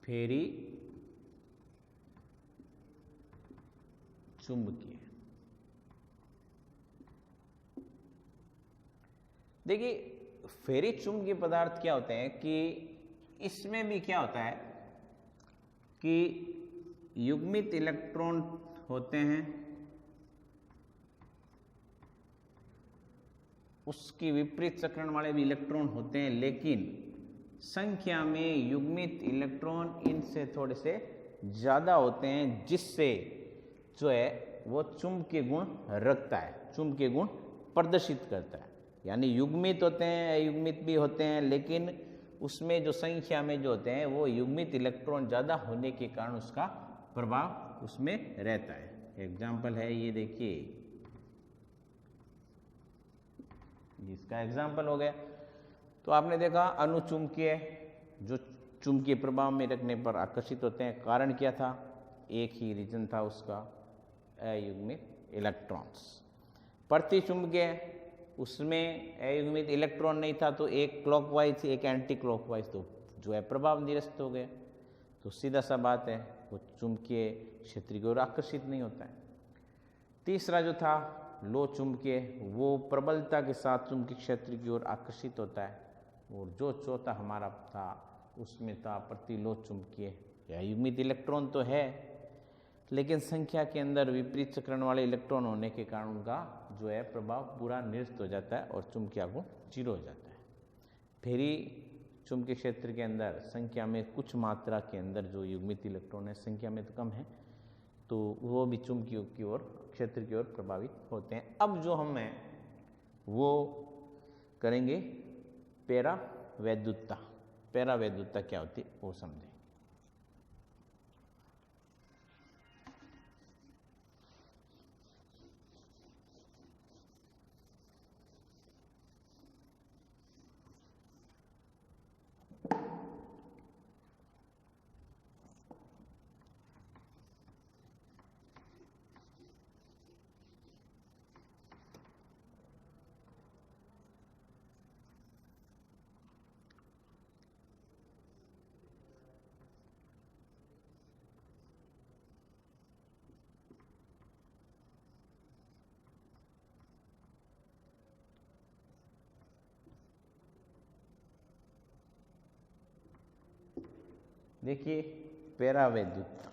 फेरी चुंबकीय। देखिए फेरी चुंबकीय पदार्थ क्या होते हैं कि इसमें भी क्या होता है कि युग्मित इलेक्ट्रॉन होते हैं, उसकी विपरीत चक्रण वाले भी इलेक्ट्रॉन होते हैं, लेकिन संख्या में युग्मित इलेक्ट्रॉन इनसे थोड़े से ज़्यादा होते हैं, जिससे जो है वो चुंबकीय गुण रखता है, चुंबकीय गुण प्रदर्शित करता है। यानी युग्मित होते हैं, अयुग्मित भी होते हैं, लेकिन उसमें जो संख्या में जो होते हैं वो युग्मित इलेक्ट्रॉन ज़्यादा होने के कारण उसका प्रभाव उसमें रहता है। एग्जाम्पल है ये देखिए, इसका एग्जाम्पल हो गया। तो आपने देखा अनुचुंबकीय जो चुंबकीय प्रभाव में रखने पर आकर्षित होते हैं। कारण क्या था? एक ही रीजन था उसका, अयुग्मित इलेक्ट्रॉन्स। प्रतिचुंबकीय उसमें अयुग्मित इलेक्ट्रॉन नहीं था, तो एक क्लॉकवाइज एक एंटी क्लॉकवाइज, तो जो है प्रभाव निरस्त हो गया। तो सीधा सा बात है वो चुंबकीय क्षेत्र की ओर आकर्षित नहीं होता है। तीसरा जो था लो चुंबकीय, वो प्रबलता के साथ चुंबकीय क्षेत्र की ओर आकर्षित होता है। और जो चौथा हमारा था उसमें था प्रतिलोह चुंबकीय। युग्मित इलेक्ट्रॉन तो है, लेकिन संख्या के अंदर विपरीत चक्रण वाले इलेक्ट्रॉन होने के कारण उनका जो है प्रभाव पूरा निरस्त हो जाता है और चुंबकीय गुण 0 हो जाता है। फेरी चुंबकीय क्षेत्र के अंदर संख्या में कुछ मात्रा के अंदर जो युग्मित इलेक्ट्रॉन है, संख्या में तो कम है, तो वो भी चुंबकीय की ओर क्षेत्र की ओर प्रभावित होते हैं। अब जो हम हैं वो करेंगे पैरावैद्युतता। पैरावैद्युतता क्या होती है वो समझें। देखिए पैरावैद्युतता,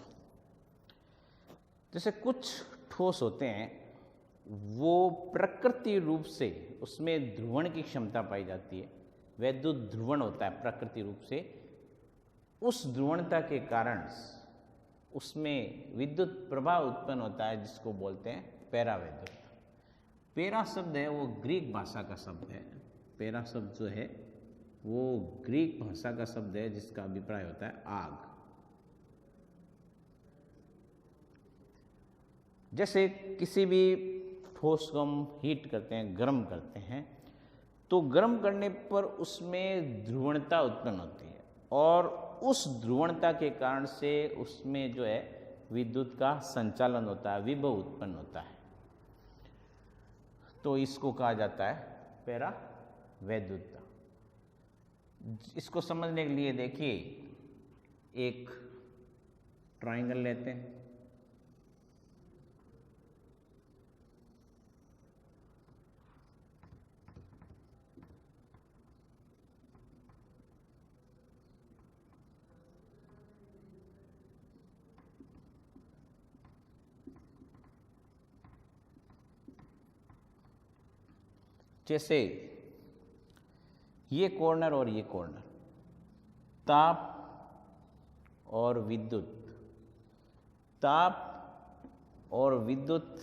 जैसे कुछ ठोस होते हैं वो प्रकृति रूप से उसमें ध्रुवण की क्षमता पाई जाती है, वैद्युत ध्रुवण होता है प्रकृति रूप से। उस ध्रुवणता के कारण उसमें विद्युत प्रभाव उत्पन्न होता है, जिसको बोलते हैं पैरावैद्युतता। पैरा शब्द है वो ग्रीक भाषा का शब्द है। पैरा शब्द जो है वो ग्रीक भाषा का शब्द है, जिसका अभिप्राय होता है आग। जैसे किसी भी ठोस को हम हीट करते हैं, गर्म करते हैं, तो गर्म करने पर उसमें ध्रुवणता उत्पन्न होती है और उस ध्रुवणता के कारण से उसमें जो है विद्युत का संचालन होता है, विभव उत्पन्न होता है। तो इसको कहा जाता है पैरावैद्युतता। इसको समझने के लिए देखिए एक ट्रायंगल लेते हैं। जैसे ये कॉर्नर और ये कॉर्नर, ताप और विद्युत, ताप और विद्युत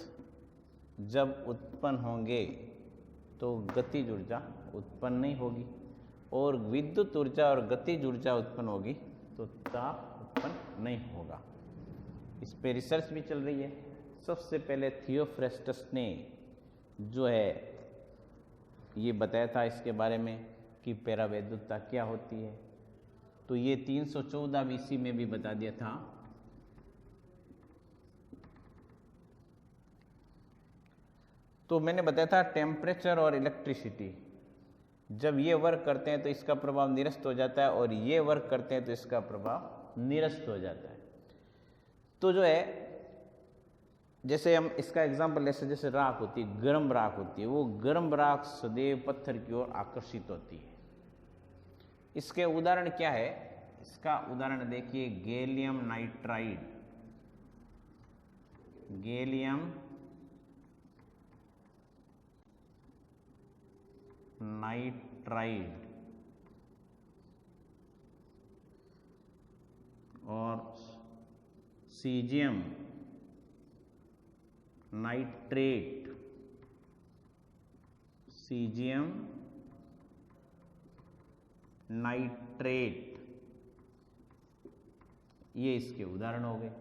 जब उत्पन्न होंगे तो गतिज ऊर्जा उत्पन्न नहीं होगी। और विद्युत ऊर्जा और गतिज ऊर्जा उत्पन्न होगी तो ताप उत्पन्न नहीं होगा। इस पे रिसर्च भी चल रही है। सबसे पहले थियोफ्रेस्टस ने जो है ये बताया था इसके बारे में कि पैरावैद्युतता क्या होती है, तो ये 314 BC में भी बता दिया था। तो मैंने बताया था टेम्परेचर और इलेक्ट्रिसिटी जब ये वर्क करते हैं तो इसका प्रभाव निरस्त हो जाता है, और ये वर्क करते हैं तो इसका प्रभाव निरस्त हो जाता है। तो जो है जैसे हम इसका एग्जांपल ले सकते, जैसे राख होती है, गर्म राख होती है, वो गर्म राख सदैव पत्थर की ओर आकर्षित होती है। इसके उदाहरण क्या है? इसका उदाहरण देखिए, गैलियम नाइट्राइड, गैलियम नाइट्राइड और सीजियम नाइट्रेट, सीजियम नाइट्रेट, ये इसके उदाहरण हो गए।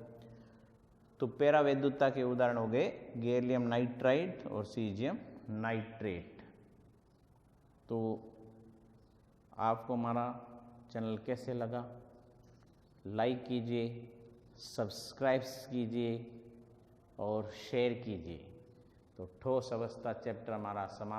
तो पैरावैद्युतता के उदाहरण हो गए गैलियम नाइट्राइड और सीजियम नाइट्रेट। तो आपको हमारा चैनल कैसे लगा? लाइक कीजिए, सब्सक्राइब कीजिए और शेयर कीजिए। तो ठोस अवस्था चैप्टर हमारा समाप्त